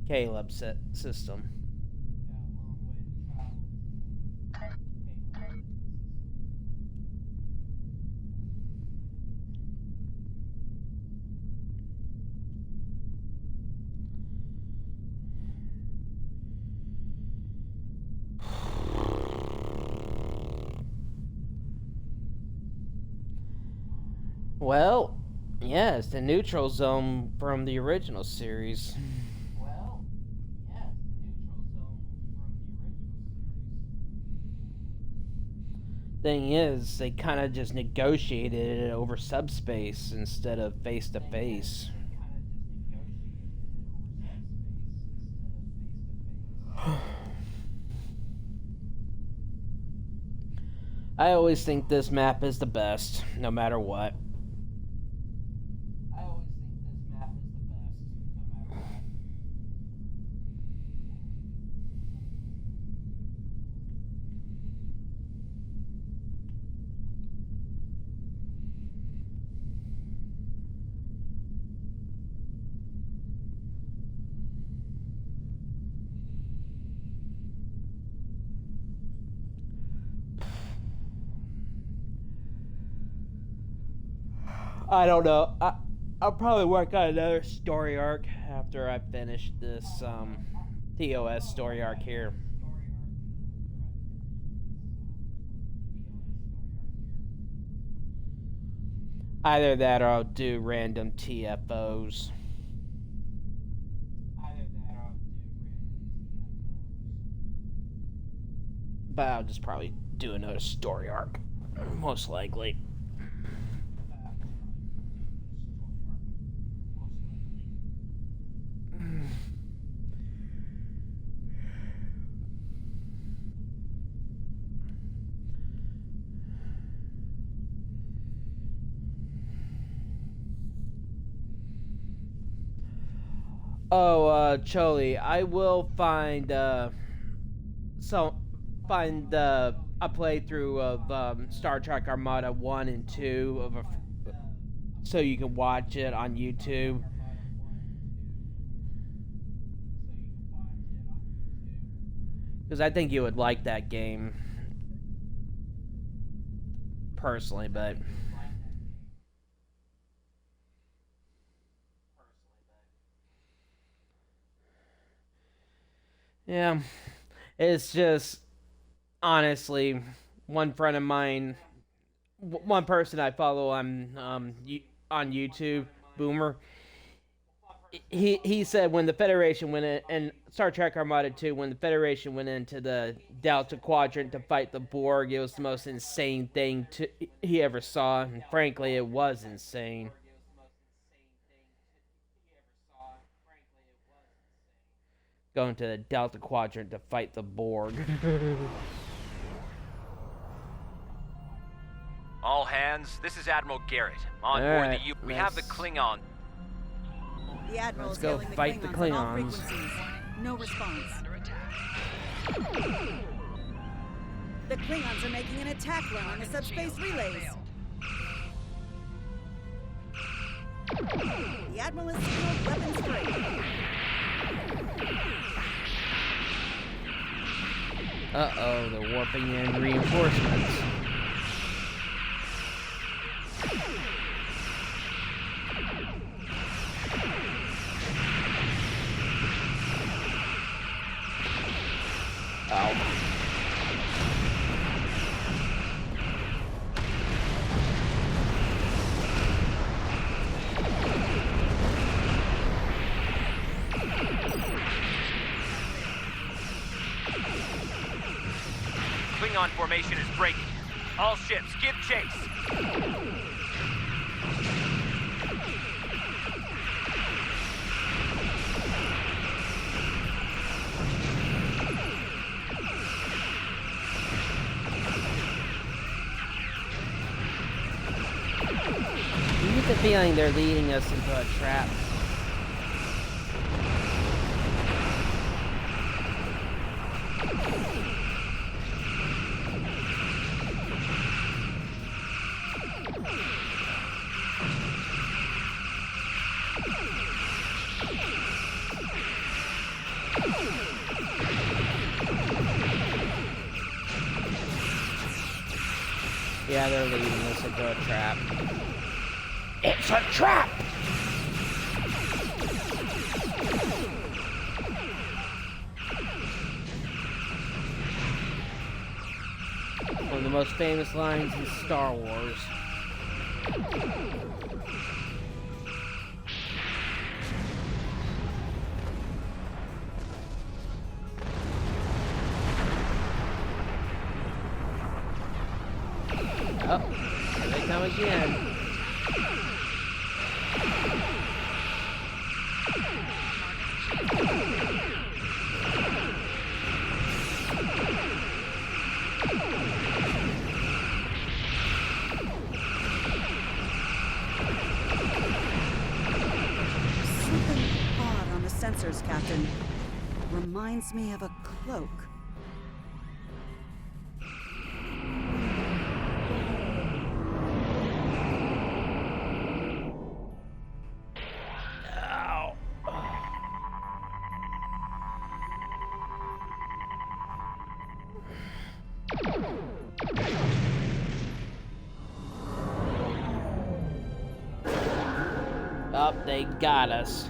Speaker 1: Caleb's system. Well, yeah, it's the neutral zone from the original series. Thing is, they kind of just negotiated it over subspace instead of face to face. I always think this map is the best, no matter what. I don't know. I'll probably work on another story arc after I finish this TOS story arc here. Either that or I'll do random TFOs. But I'll just probably do another story arc, most likely. Oh, Choli, I will find a playthrough of Star Trek Armada 1 and 2 so you can watch it on YouTube. Because I think you would like that game. Personally, but... yeah, it's just, honestly, one friend of mine, one person I follow on YouTube, Boomer, he said when the Federation went in, and Star Trek Armada 2, when the Federation went into the Delta Quadrant to fight the Borg, it was the most insane thing he ever saw, and frankly, it was insane. Going to the Delta Quadrant to fight the Borg.
Speaker 21: All hands, this is Admiral Garrett. On board the U. We have the Klingon.
Speaker 2: The Admiral
Speaker 1: Let's
Speaker 2: is
Speaker 1: go
Speaker 2: hailing the
Speaker 1: fight the
Speaker 2: Klingons on all
Speaker 1: Klingons.
Speaker 2: frequencies. No response. The Klingons are making an attack run on the subspace relays. The Admiral is sealed weapons free.
Speaker 1: Uh-oh, they're warping in reinforcements. Ow.
Speaker 21: Klingon formation is breaking. All ships, give chase.
Speaker 1: You get the feeling they're leading us into a trap. Yeah, they're leading us into a trap. It's a trap! One of the most famous lines in Star Wars. Oh, here they come again.
Speaker 2: Something odd on the sensors, Captain. Reminds me of a cloak.
Speaker 1: Oh, they got us.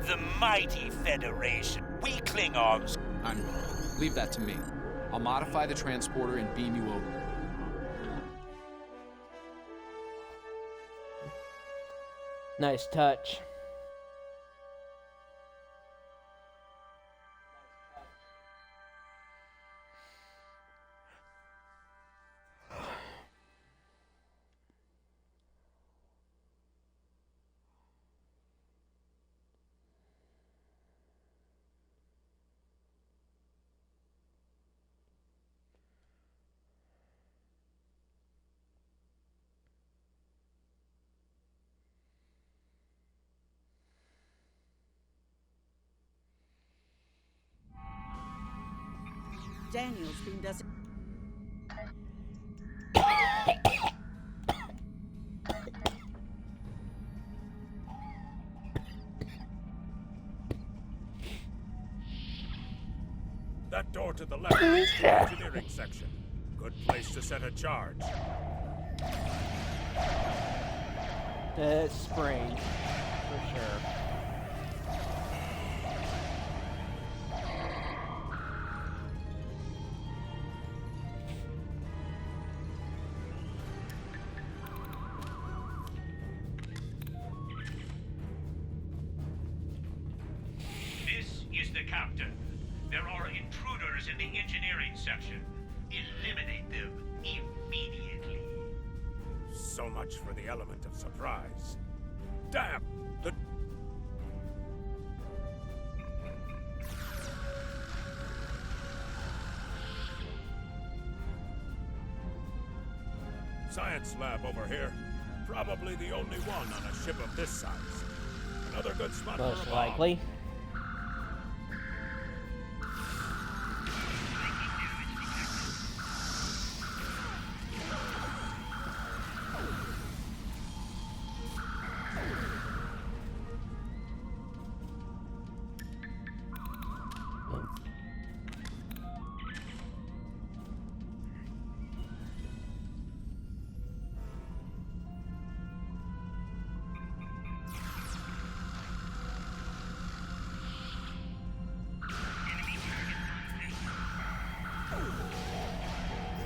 Speaker 10: The mighty Federation. We Klingons.
Speaker 12: Leave that to me. I'll modify the transporter and beam you over.
Speaker 1: Nice touch.
Speaker 2: Daniels beamed us.
Speaker 5: That door to the left leads to the engineering section. Good place to set a charge.
Speaker 1: Spring, for sure.
Speaker 17: This is the captain. There are intruders in the engineering section. Eliminate them immediately.
Speaker 5: So much for the element of surprise. Damn! The... Science lab over here. Probably the only one on a ship of this size. Another good spot for a
Speaker 1: Most
Speaker 5: bomb.
Speaker 1: likely.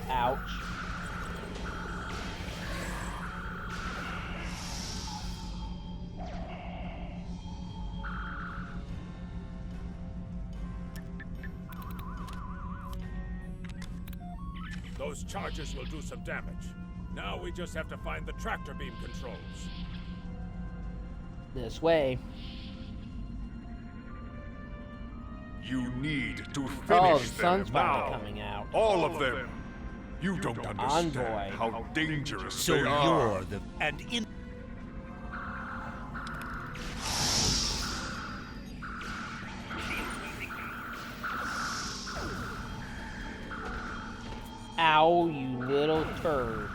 Speaker 1: Ouch.
Speaker 5: Those charges will do some damage. Now we just have to find the tractor beam controls.
Speaker 1: This way.
Speaker 20: You need to
Speaker 1: Oh,
Speaker 20: finish
Speaker 1: the
Speaker 20: them
Speaker 1: sun's finally
Speaker 20: now.
Speaker 1: coming out.
Speaker 20: All of them. You don't understand
Speaker 1: Envoy.
Speaker 20: how dangerous
Speaker 10: So
Speaker 20: they are.
Speaker 10: you're the... And in...
Speaker 1: Ow, you little turd.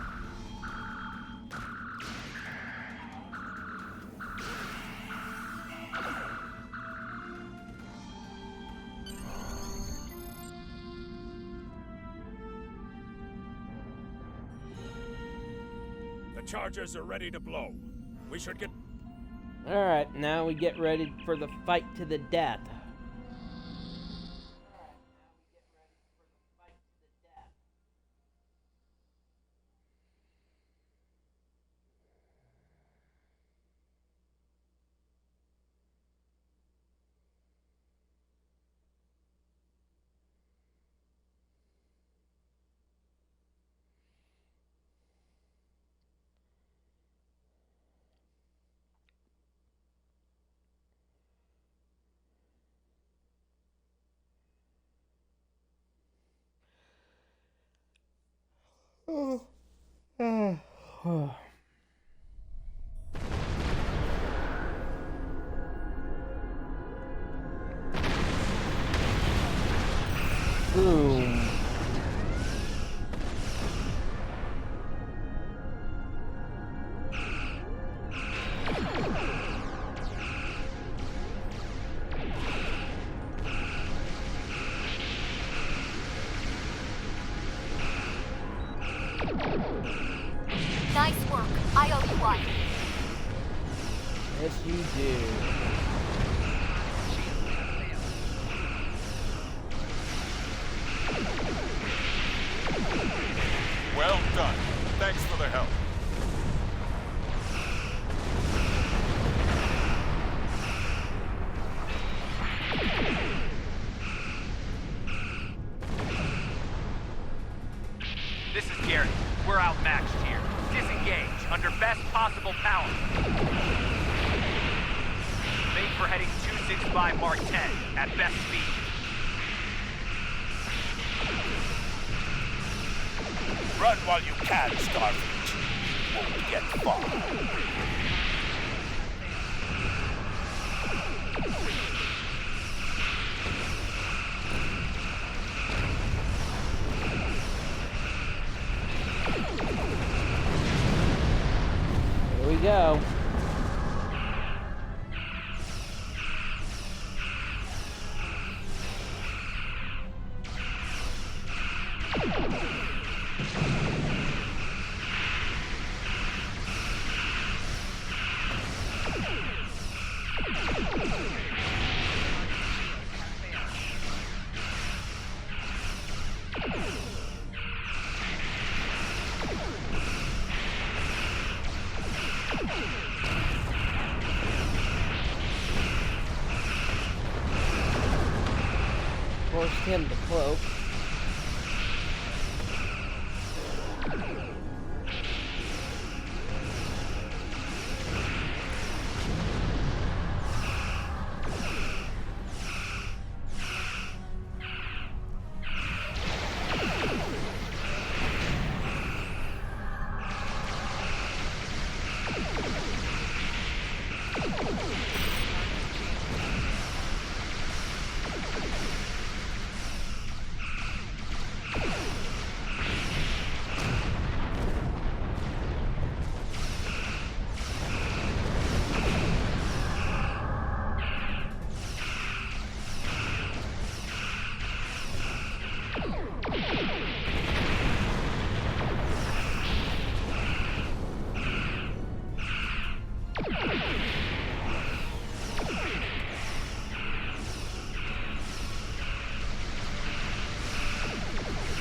Speaker 5: The charges are ready to blow. We should get...
Speaker 1: Alright, now we get ready for the fight to the death. Boom.
Speaker 3: I owe you one.
Speaker 1: Yes, you do.
Speaker 13: Well done. Thanks for the help.
Speaker 21: This is Garrett. We're outmatched here. Disengage under best possible power. Make for heading 265 Mark 10 at best speed.
Speaker 17: Run while you can, Starfleet. Won't get far.
Speaker 1: Here we go. Forced him to cloak.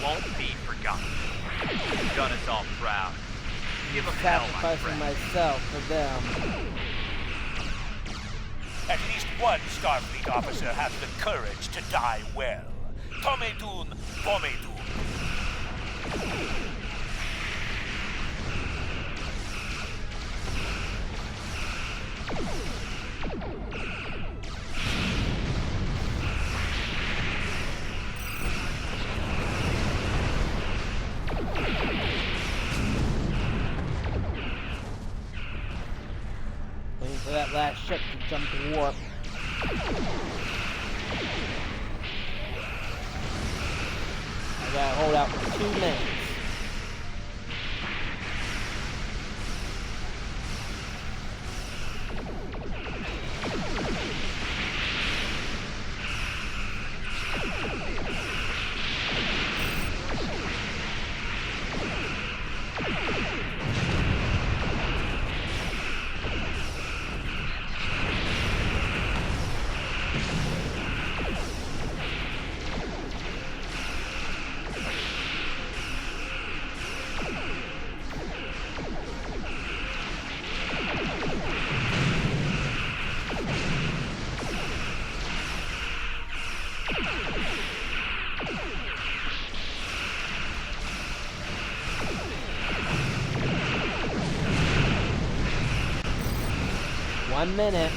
Speaker 21: Won't be forgotten. You've done us all proud. Give them hell, my
Speaker 1: Sacrificing
Speaker 21: friend.
Speaker 1: myself for them.
Speaker 17: At least one Starfleet officer has the courage to die well. Tomedun Bomedun.
Speaker 1: Waiting for that last ship to jump to warp. I gotta hold out for 2 minutes. One minute.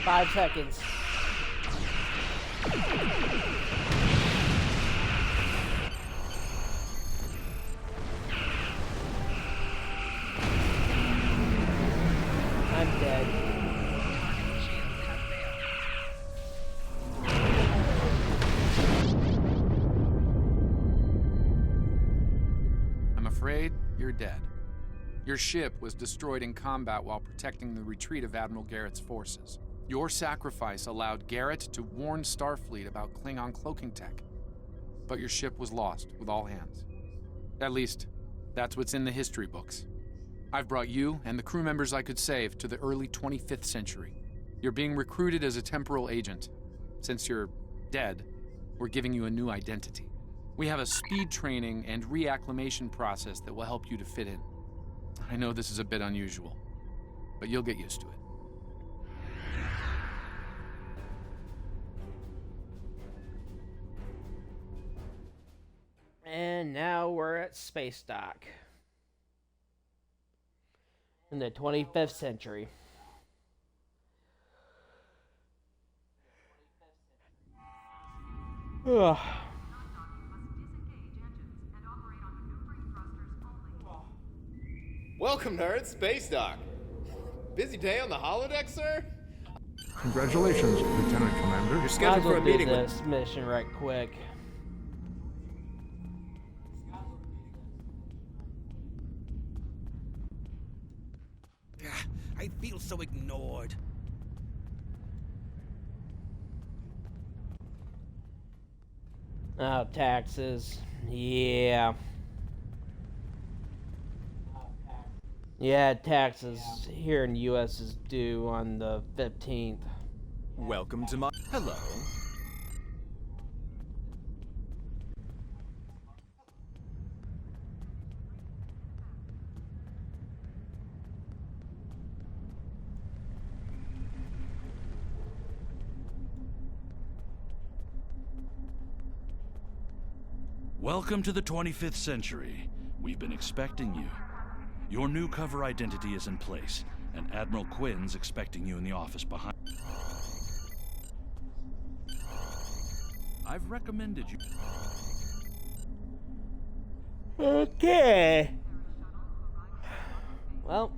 Speaker 1: 5 seconds. I'm dead.
Speaker 12: I'm afraid you're dead. Your ship was destroyed in combat while protecting the retreat of Admiral Garrett's forces. Your sacrifice allowed Garrett to warn Starfleet about Klingon cloaking tech. But your ship was lost with all hands. At least, that's what's in the history books. I've brought you and the crew members I could save to the early 25th century. You're being recruited as a temporal agent. Since you're dead, we're giving you a new identity. We have a speed training and reacclimation process that will help you to fit in. I know this is a bit unusual, but you'll get used to it.
Speaker 1: And now we're at space dock. In the 25th century. Ugh.
Speaker 3: Welcome, nerds. Space Dock. Busy day on the holodeck, sir?
Speaker 20: Congratulations, Lieutenant Commander.
Speaker 3: You're scheduled for a meeting with
Speaker 1: this mission right quick.
Speaker 10: I feel so ignored.
Speaker 1: Oh, taxes. Yeah. Yeah, taxes here in the U.S. is due on the 15th.
Speaker 14: Welcome to my... Hello.
Speaker 22: Welcome to the 25th century. We've been expecting you. Your new cover identity is in place, and Admiral Quinn's expecting you in the office behind. I've recommended you.
Speaker 1: Okay. Well.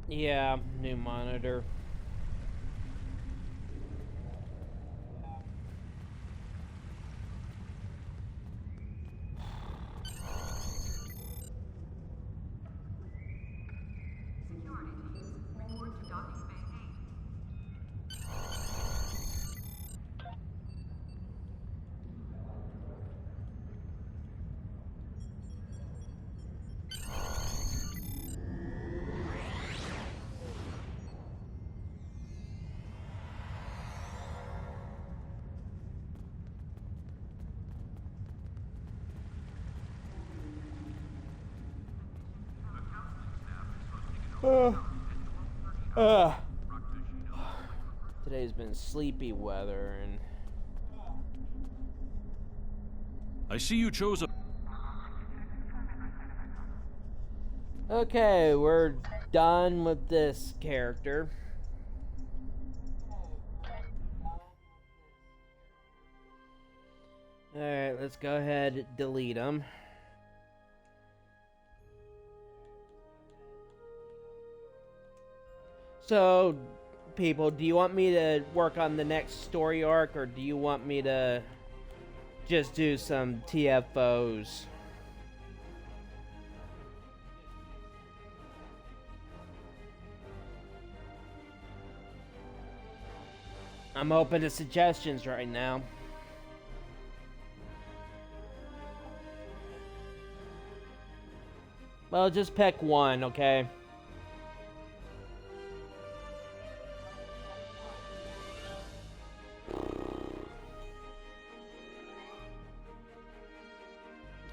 Speaker 1: Yeah, new monitor. Today's been sleepy weather and...
Speaker 22: I see you chose a...
Speaker 1: Okay, we're done with this character. Alright, let's go ahead and delete him. So, people, do you want me to work on the next story arc, or do you want me to just do some TFOs? I'm open to suggestions right now. Well, just pick one, okay?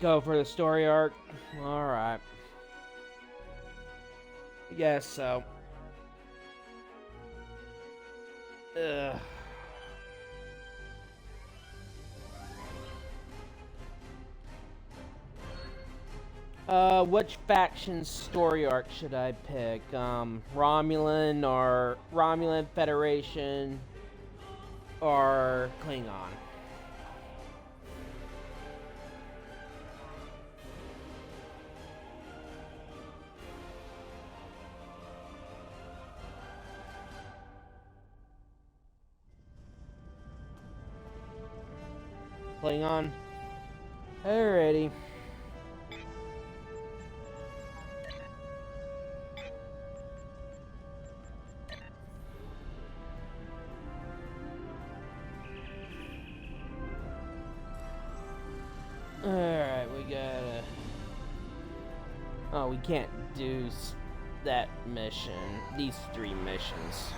Speaker 1: Go for the story arc. Alright. I guess so. Ugh. Which faction's story arc should I pick? Romulan or Romulan Federation or Klingon? Klingon. Alrighty. Alright, we gotta... Oh, we can't do that mission. These 3 missions.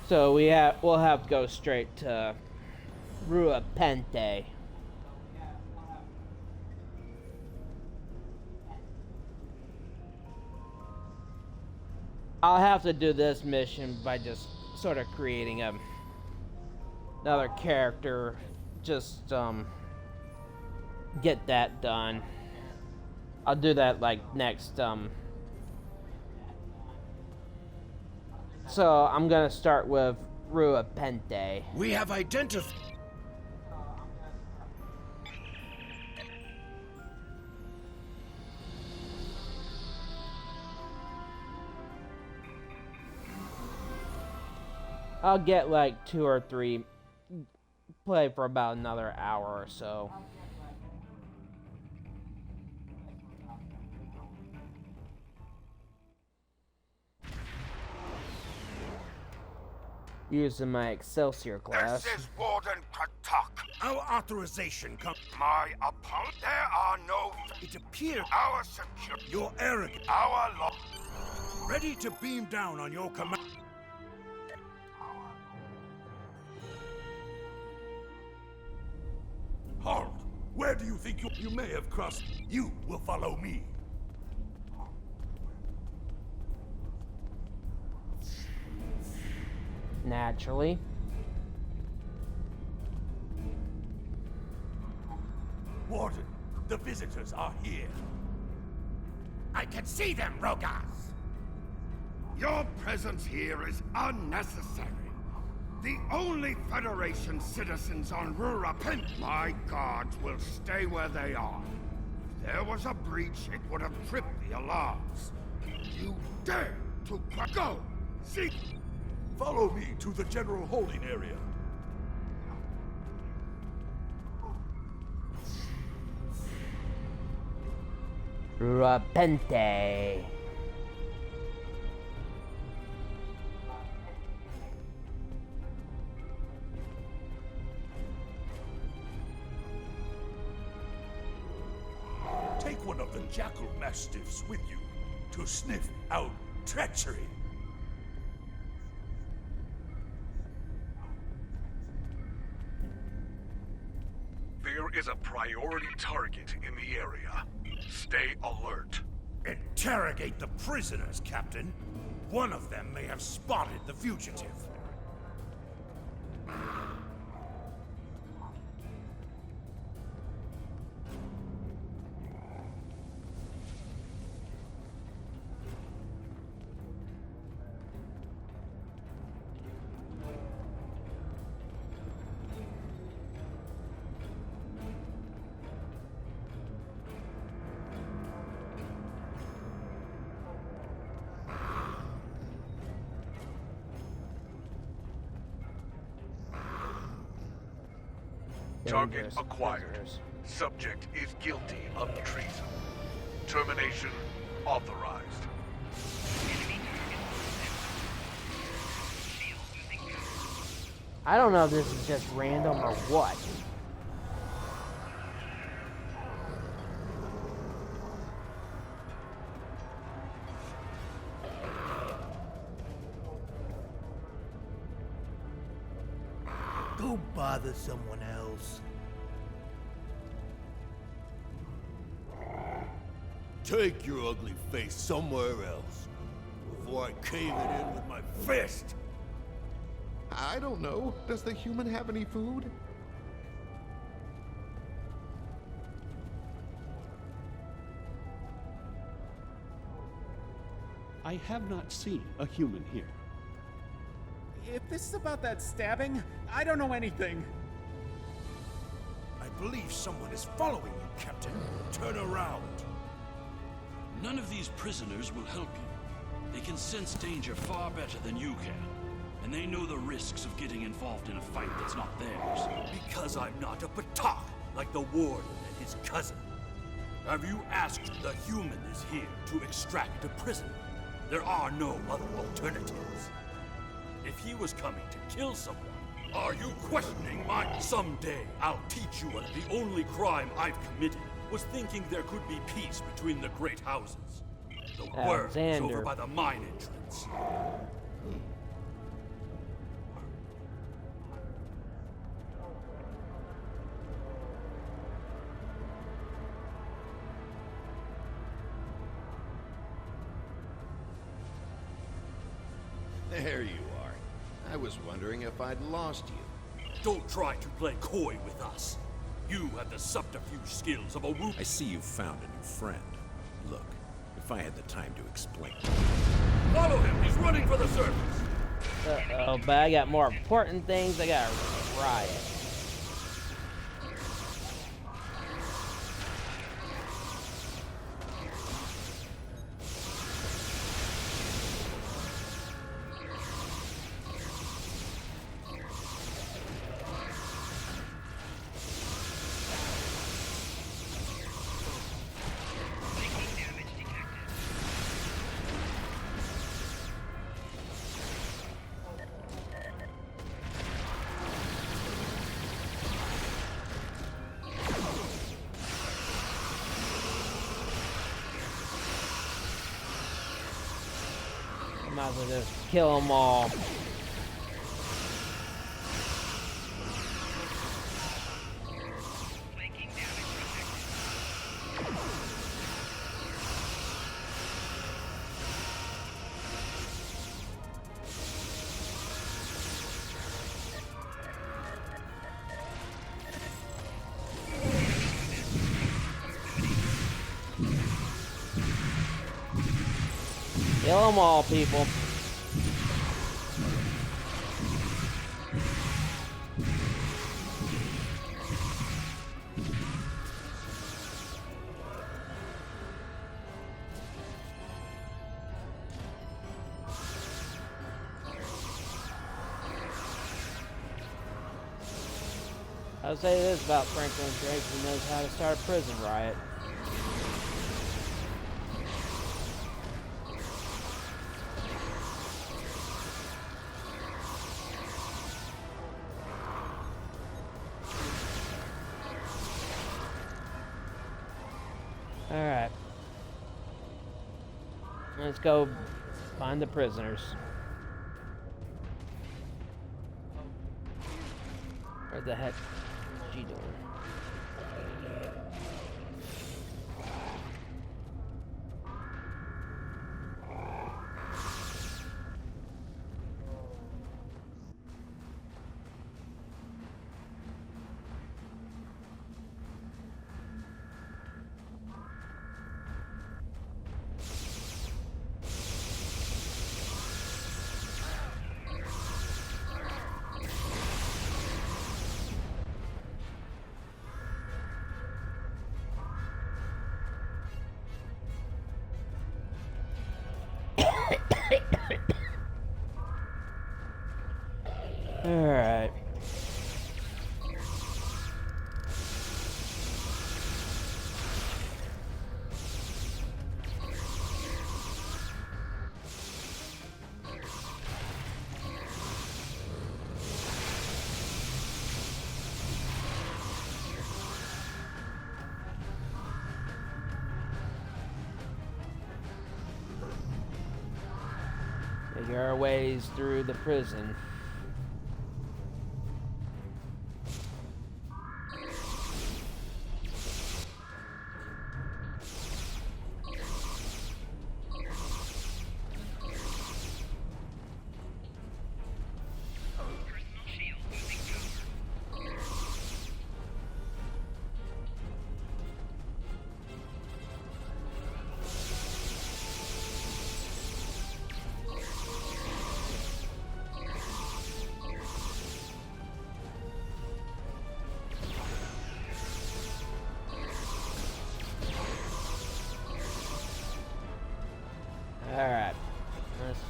Speaker 1: So we'll have to go straight to Rua Pente. I'll have to do this mission by just sort of creating another character. Just get that done. I'll do that like next So I'm gonna start with Rua Pente.
Speaker 10: We have identified.
Speaker 1: I'll get like 2 or 3. Play for about another hour or so. Using my Excelsior class.
Speaker 7: This is Warden Katak.
Speaker 10: Our authorization comes.
Speaker 7: My opponent. There are no.
Speaker 10: It appears.
Speaker 7: Our secure.
Speaker 10: You're arrogant.
Speaker 7: Our law.
Speaker 10: Ready to beam down on your command.
Speaker 5: Halt! Where do you think you may have crossed? You will follow me.
Speaker 1: Naturally.
Speaker 5: Warden, the visitors are here.
Speaker 10: I can see them, Rogas.
Speaker 7: Your presence here is unnecessary. The only Federation citizens on Rurapen. My guards will stay where they are. If there was a breach, it would have tripped the alarms. You dare to go! See?
Speaker 5: Follow me to the general holding area.
Speaker 1: Rua Pente.
Speaker 5: Take one of the jackal mastiffs with you to sniff out treachery.
Speaker 7: There is a priority target in the area. Stay alert.
Speaker 10: Interrogate the prisoners, Captain. One of them may have spotted the fugitive.
Speaker 7: Target acquired. Subject is guilty of treason. Termination authorized.
Speaker 1: I don't know if this is just random or what.
Speaker 9: Go bother someone else. Take your ugly face somewhere else before I cave it in with my fist.
Speaker 13: I don't know. Does the human have any food?
Speaker 11: I have not seen a human here.
Speaker 23: If this is about that stabbing, I don't know anything.
Speaker 10: I believe someone is following you, Captain. Turn around.
Speaker 22: None of these prisoners will help you. They can sense danger far better than you can. And they know the risks of getting involved in a fight that's not theirs.
Speaker 10: Because I'm not a Batak, like the warden and his cousin. Have you asked? The human is here to extract a prisoner. There are no other alternatives. If he was coming to kill someone, are you questioning my... Someday, I'll teach you what the only crime I've committed was thinking there could be peace between the great houses. The worm is over by the mine entrance.
Speaker 3: There you are. I was wondering if I'd lost you.
Speaker 10: Don't try to play coy with us. You have the subterfuge skills of a whoop.
Speaker 13: I see you've found a new friend. Look, if I had the time to explain.
Speaker 10: Follow him! He's running for the surface!
Speaker 1: Uh-oh, but I got more important things. I got riot. Might as well just kill them all. Kill them all, people. I'll say this about Franklin Drake, he knows how to start a prison riot. Alright. Let's go find the prisoners. Where the heck is she doing? Alright. Make our ways through the prison.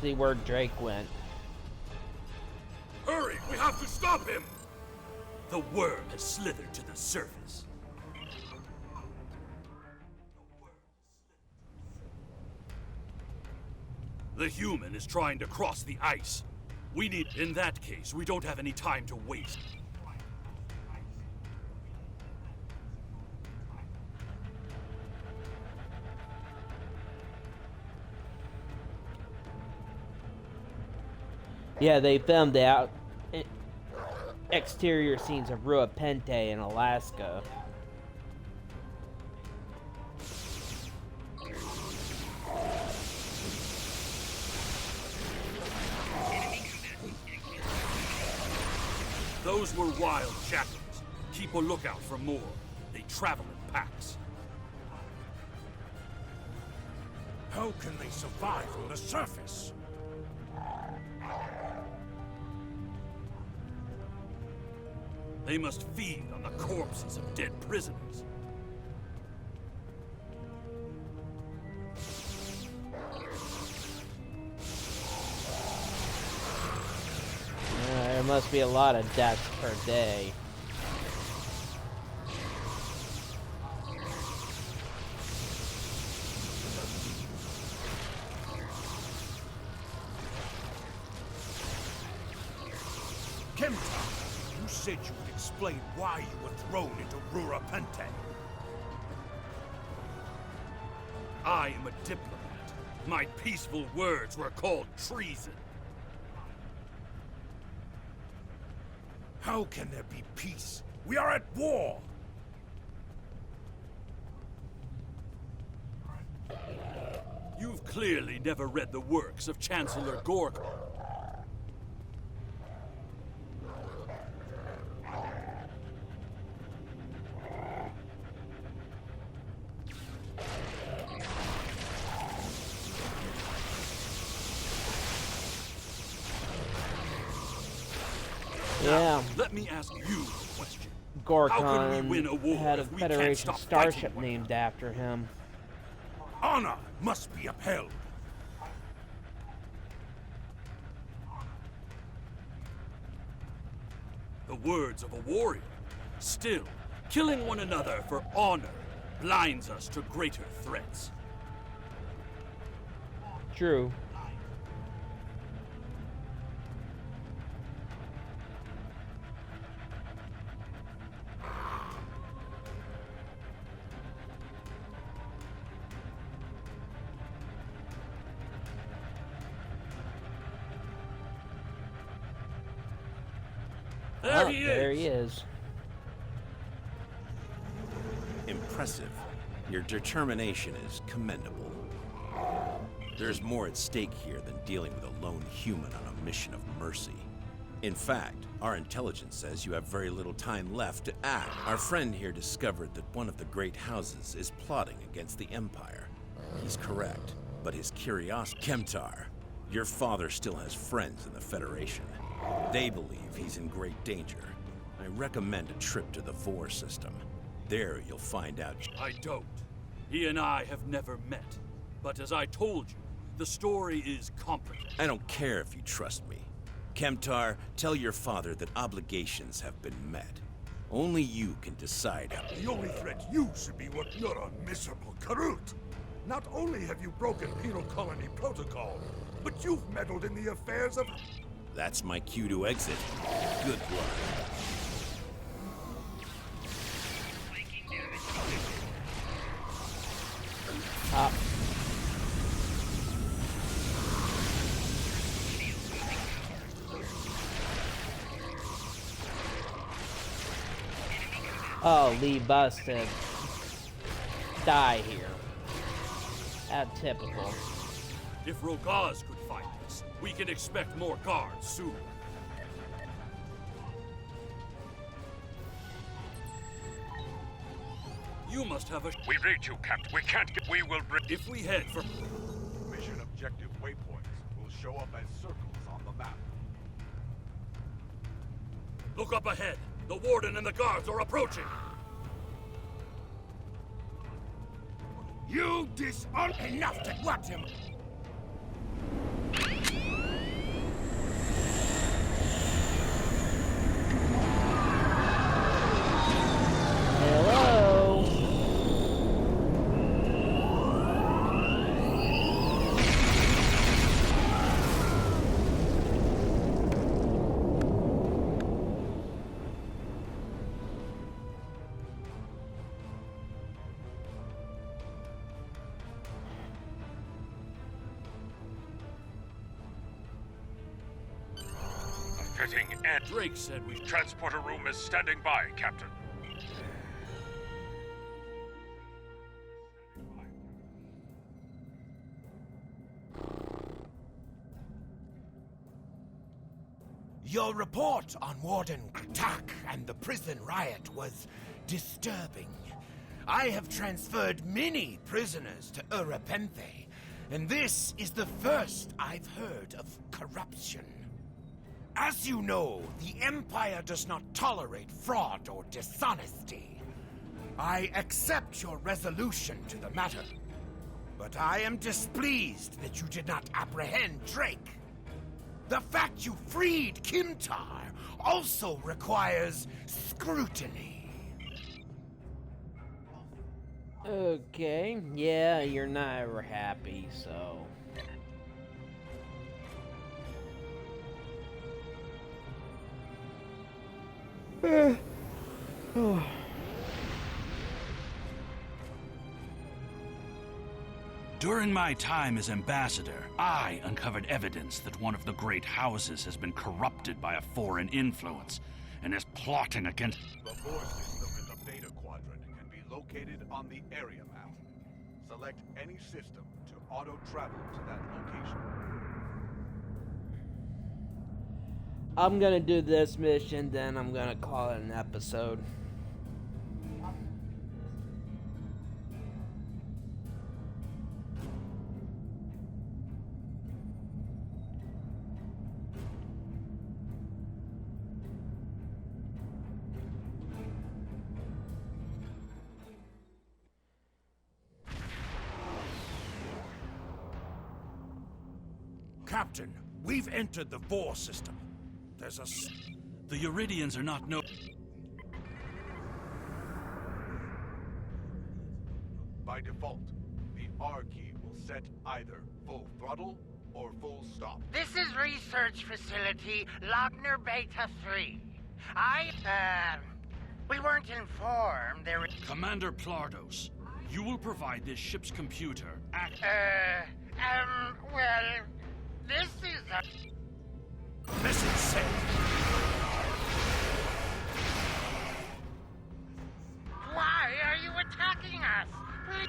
Speaker 1: see where Drake went.
Speaker 10: Hurry! We have to stop him! The worm has slithered to the surface. The human is trying to cross the ice. We need... In that case, we don't have any time to waste.
Speaker 1: Yeah, they filmed the exterior scenes of Rua Pente in Alaska.
Speaker 10: Those were wild jackals. Keep a lookout for more. They travel in packs.
Speaker 5: How can they survive on the surface?
Speaker 10: They must feed on the corpses of dead prisoners.
Speaker 1: There must be a lot of deaths per day.
Speaker 5: Kemtar, you said you would explain why you were thrown into Rura Pente.
Speaker 10: I am a diplomat. My peaceful words were called treason.
Speaker 5: How can there be peace? We are at war!
Speaker 10: You've clearly never read the works of Chancellor Gorgon.
Speaker 1: Yeah.
Speaker 10: Let me ask you a question.
Speaker 1: Gorgon had a Federation starship named after him.
Speaker 5: Honor must be upheld.
Speaker 10: The words of a warrior. Still, killing one another for honor blinds us to greater threats.
Speaker 1: True. There he is.
Speaker 4: Impressive. Your determination is commendable. There's more at stake here than dealing with a lone human on a mission of mercy. In fact, our intelligence says you have very little time left to act. Our friend here discovered that one of the great houses is plotting against the Empire. He's correct, but his curiosity... Kemtar, your father still has friends in the Federation. They believe he's in great danger. I recommend a trip to the Vor system. There you'll find out.
Speaker 10: I don't. He and I have never met. But as I told you, the story is complicated.
Speaker 4: I don't care if you trust me. Kemtar, tell your father that obligations have been met. Only you can decide how...
Speaker 5: The only threat you should be what you're a miserable Karut. Not only have you broken penal colony protocol, but you've meddled in the affairs of...
Speaker 4: That's my cue to exit. Good luck.
Speaker 1: Oh, Lee busted. Die here. How typical.
Speaker 10: If Rogaz could find us, we can expect more guards soon. You must have a...
Speaker 5: We read you, Captain. We can't get... We will...
Speaker 10: If we head for...
Speaker 5: Mission objective waypoints will show up as circles on the map.
Speaker 10: Look up ahead. The Warden and the guards are approaching.
Speaker 5: You Enough to watch him!
Speaker 6: Fitting, and
Speaker 22: Drake said we...
Speaker 6: Transporter room is standing by, Captain.
Speaker 8: Your report on Warden Kratak and the prison riot was disturbing. I have transferred many prisoners to Urapenthe, and this is the first I've heard of corruption. As you know, the Empire does not tolerate fraud or dishonesty. I accept your resolution to the matter, but I am displeased that you did not apprehend Drake. The fact you freed Kimtar also requires scrutiny.
Speaker 1: Okay, yeah, you're not ever happy, so...
Speaker 22: During my time as ambassador, I uncovered evidence that one of the great houses has been corrupted by a foreign influence and is plotting against...
Speaker 5: The board system in the Beta Quadrant can be located on the area map. Select any system to auto-travel to that location.
Speaker 1: I'm gonna do this mission, then I'm gonna call it an episode.
Speaker 8: Captain, we've entered the Vor system. There's a...
Speaker 22: The Uridians are not no...
Speaker 5: By default, the R key will set either full throttle or full stop.
Speaker 15: This is Research Facility Lochner Beta 3. We weren't informed there...
Speaker 22: Commander Plardos, you will provide this ship's computer
Speaker 15: well... This is a...
Speaker 8: Message sent.
Speaker 15: Why are you attacking us?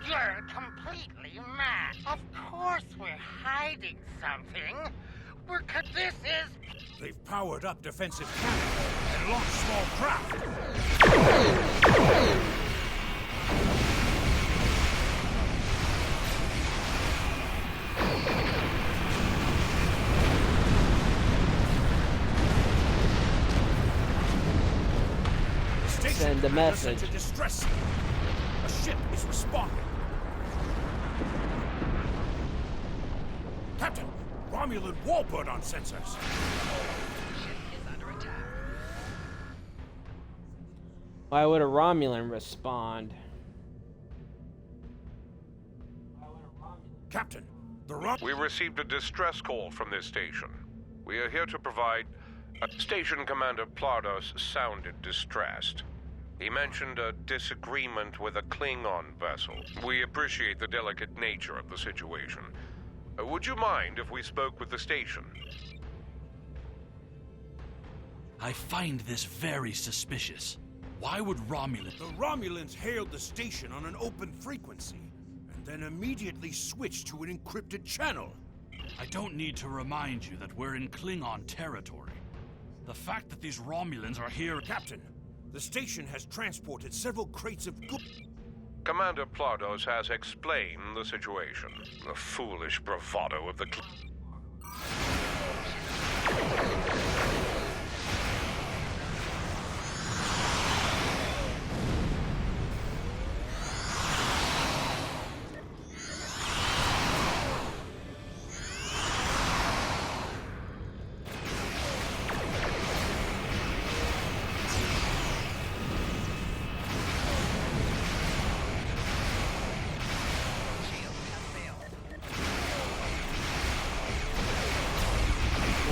Speaker 15: You're completely mad. Of course we're hiding something. This is...
Speaker 8: They've powered up defensive cannons and launched small craft.
Speaker 1: Send a message.
Speaker 8: To distress. A ship is responding. Captain, Romulan warbird on sensors.
Speaker 24: Ship is under attack.
Speaker 1: Why would a Romulan respond?
Speaker 8: Captain,
Speaker 16: We received a distress call from this station. We are here to provide... Station Commander Plardos sounded distressed. He mentioned a disagreement with a Klingon vessel. We appreciate the delicate nature of the situation. Would you mind if we spoke with the station?
Speaker 22: I find this very suspicious. Why would Romulans...
Speaker 8: The Romulans hailed the station on an open frequency, and then immediately switched to an encrypted channel.
Speaker 22: I don't need to remind you that we're in Klingon territory. The fact that these Romulans are here...
Speaker 8: Captain, the station has transported several crates of goods.
Speaker 16: Commander Plardos has explained the situation. The foolish bravado of the...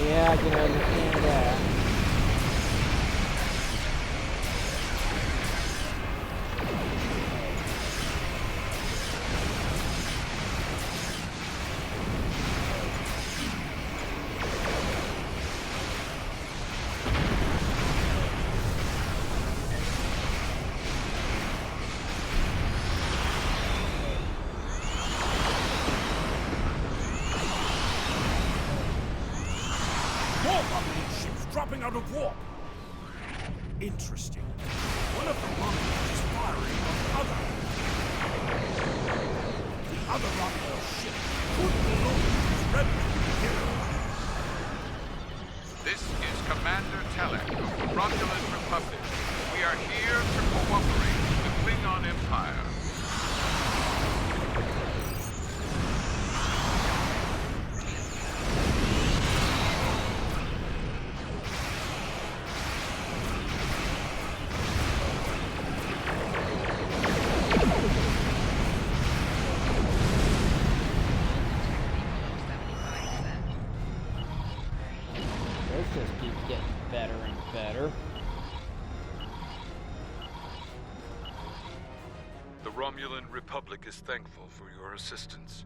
Speaker 1: Yeah, I can understand that.
Speaker 5: Romulan ships dropping out of warp. Interesting. One of the Romulans is firing on the other. The other Romulan ship could belong to this rebel hero.
Speaker 6: This is Commander Telek of the Romulan Republic. We are here to cooperate with the Klingon Empire.
Speaker 1: This just keeps getting better and better.
Speaker 2: The Romulan Republic is thankful for your assistance.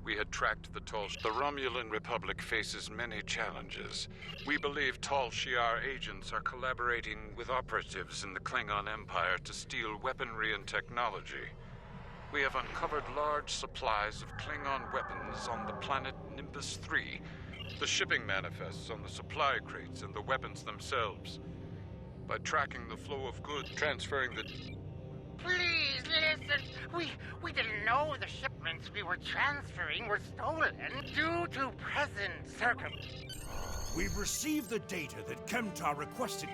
Speaker 2: We had tracked the TOS. The Romulan Republic faces many challenges. We believe Tal Shiar agents are collaborating with operatives in the Klingon Empire to steal weaponry and technology. We have uncovered large supplies of Klingon weapons on the planet Nimbus 3. The shipping manifests on the supply crates and the weapons themselves. By tracking the flow of goods, transferring the...
Speaker 15: Please listen. We didn't know the shipments we were transferring were stolen due to present circumstances.
Speaker 5: We've received the data that Kemtar requested.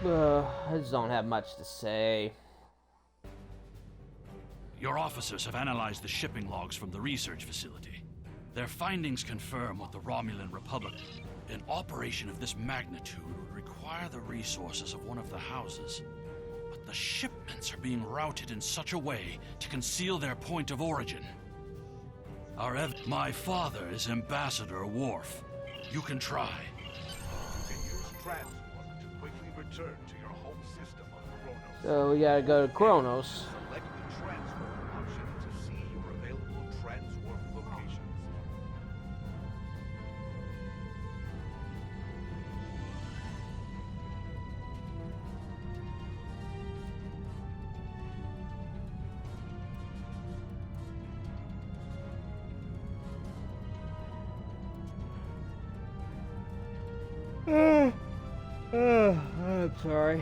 Speaker 1: I just don't have much to say.
Speaker 22: Your officers have analyzed the shipping logs from the research facility. Their findings confirm what the Romulan Republic... An operation of this magnitude would require the resources of one of the houses. But the shipments are being routed in such a way to conceal their point of origin. My father is Ambassador Worf. You can try.
Speaker 5: You can use transport to quickly return to your home system on Kronos.
Speaker 1: So we gotta go to Kronos.
Speaker 5: Select the transport option to see your available transport locations.
Speaker 1: I'm sorry.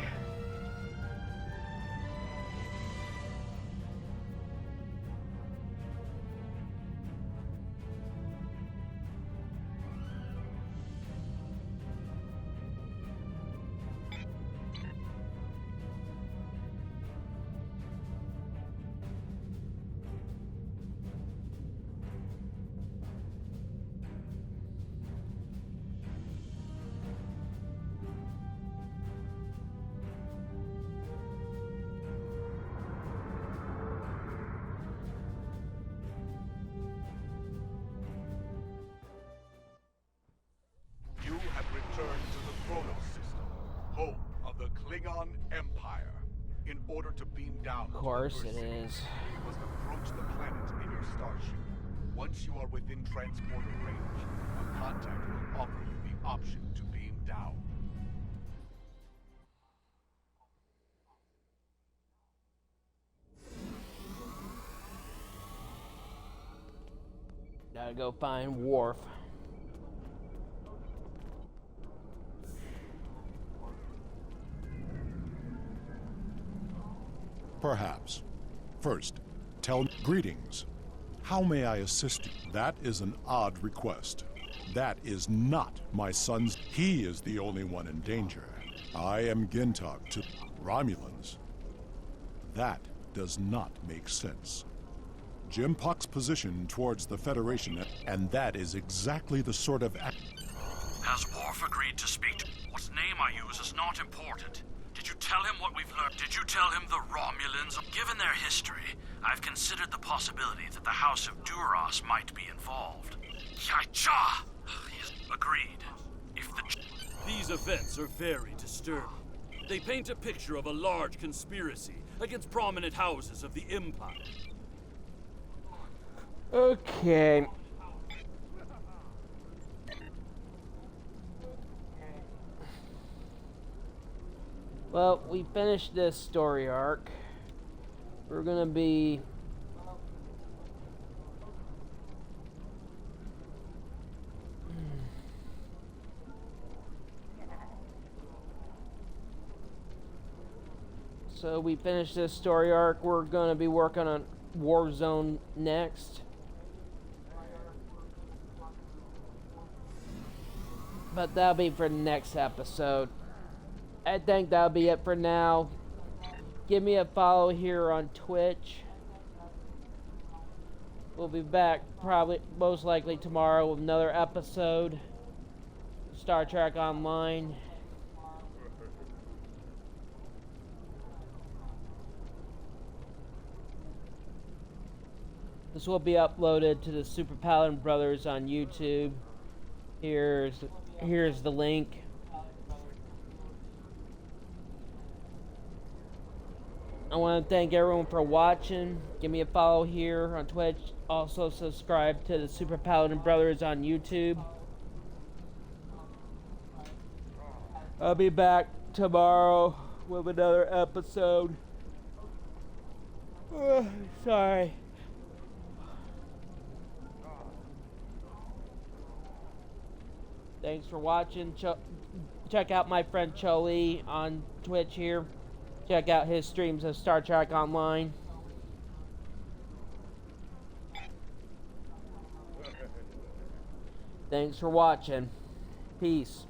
Speaker 5: You have returned to the Kronos system, home of the Klingon Empire. In order to beam down,
Speaker 1: Of course it is.
Speaker 5: you must approach the planet in your starship. Once you are within transporter range, a contact will offer you the option to beam down.
Speaker 1: Gotta go find Worf.
Speaker 18: Perhaps. First, tell greetings. How may I assist you? That is an odd request. That is not my son's. He is the only one in danger. I am Gintok to Romulans. That does not make sense. Jim Puck's position towards the Federation, and that is exactly the sort of...
Speaker 22: Has Worf agreed to speak to... What name I use is not important. Did you tell him what we've learned? Did you tell him the Romulans? Given their history, I've considered the possibility that the House of Duras might be involved. Yai-cha! He's agreed. If the...
Speaker 10: These events are very disturbing. They paint a picture of a large conspiracy against prominent houses of the Empire.
Speaker 1: Okay. Well, we finished this story arc. We're gonna be So we finished this story arc. We're going to be working on Warzone next. But that'll be for the next episode. I think that'll be it for now. Give me a follow here on Twitch. We'll be back probably, most likely tomorrow with another episode. Star Trek Online. This will be uploaded to the Super Paladin Brothers on YouTube. Here's the link. I want to thank everyone for watching. Give me a follow here on Twitch. Also subscribe to the Super Paladin Brothers on YouTube. I'll be back tomorrow with another episode. Sorry. Thanks for watching. Check out my friend Choli on Twitch here. Check out his streams of Star Trek Online. Thanks for watching. Peace.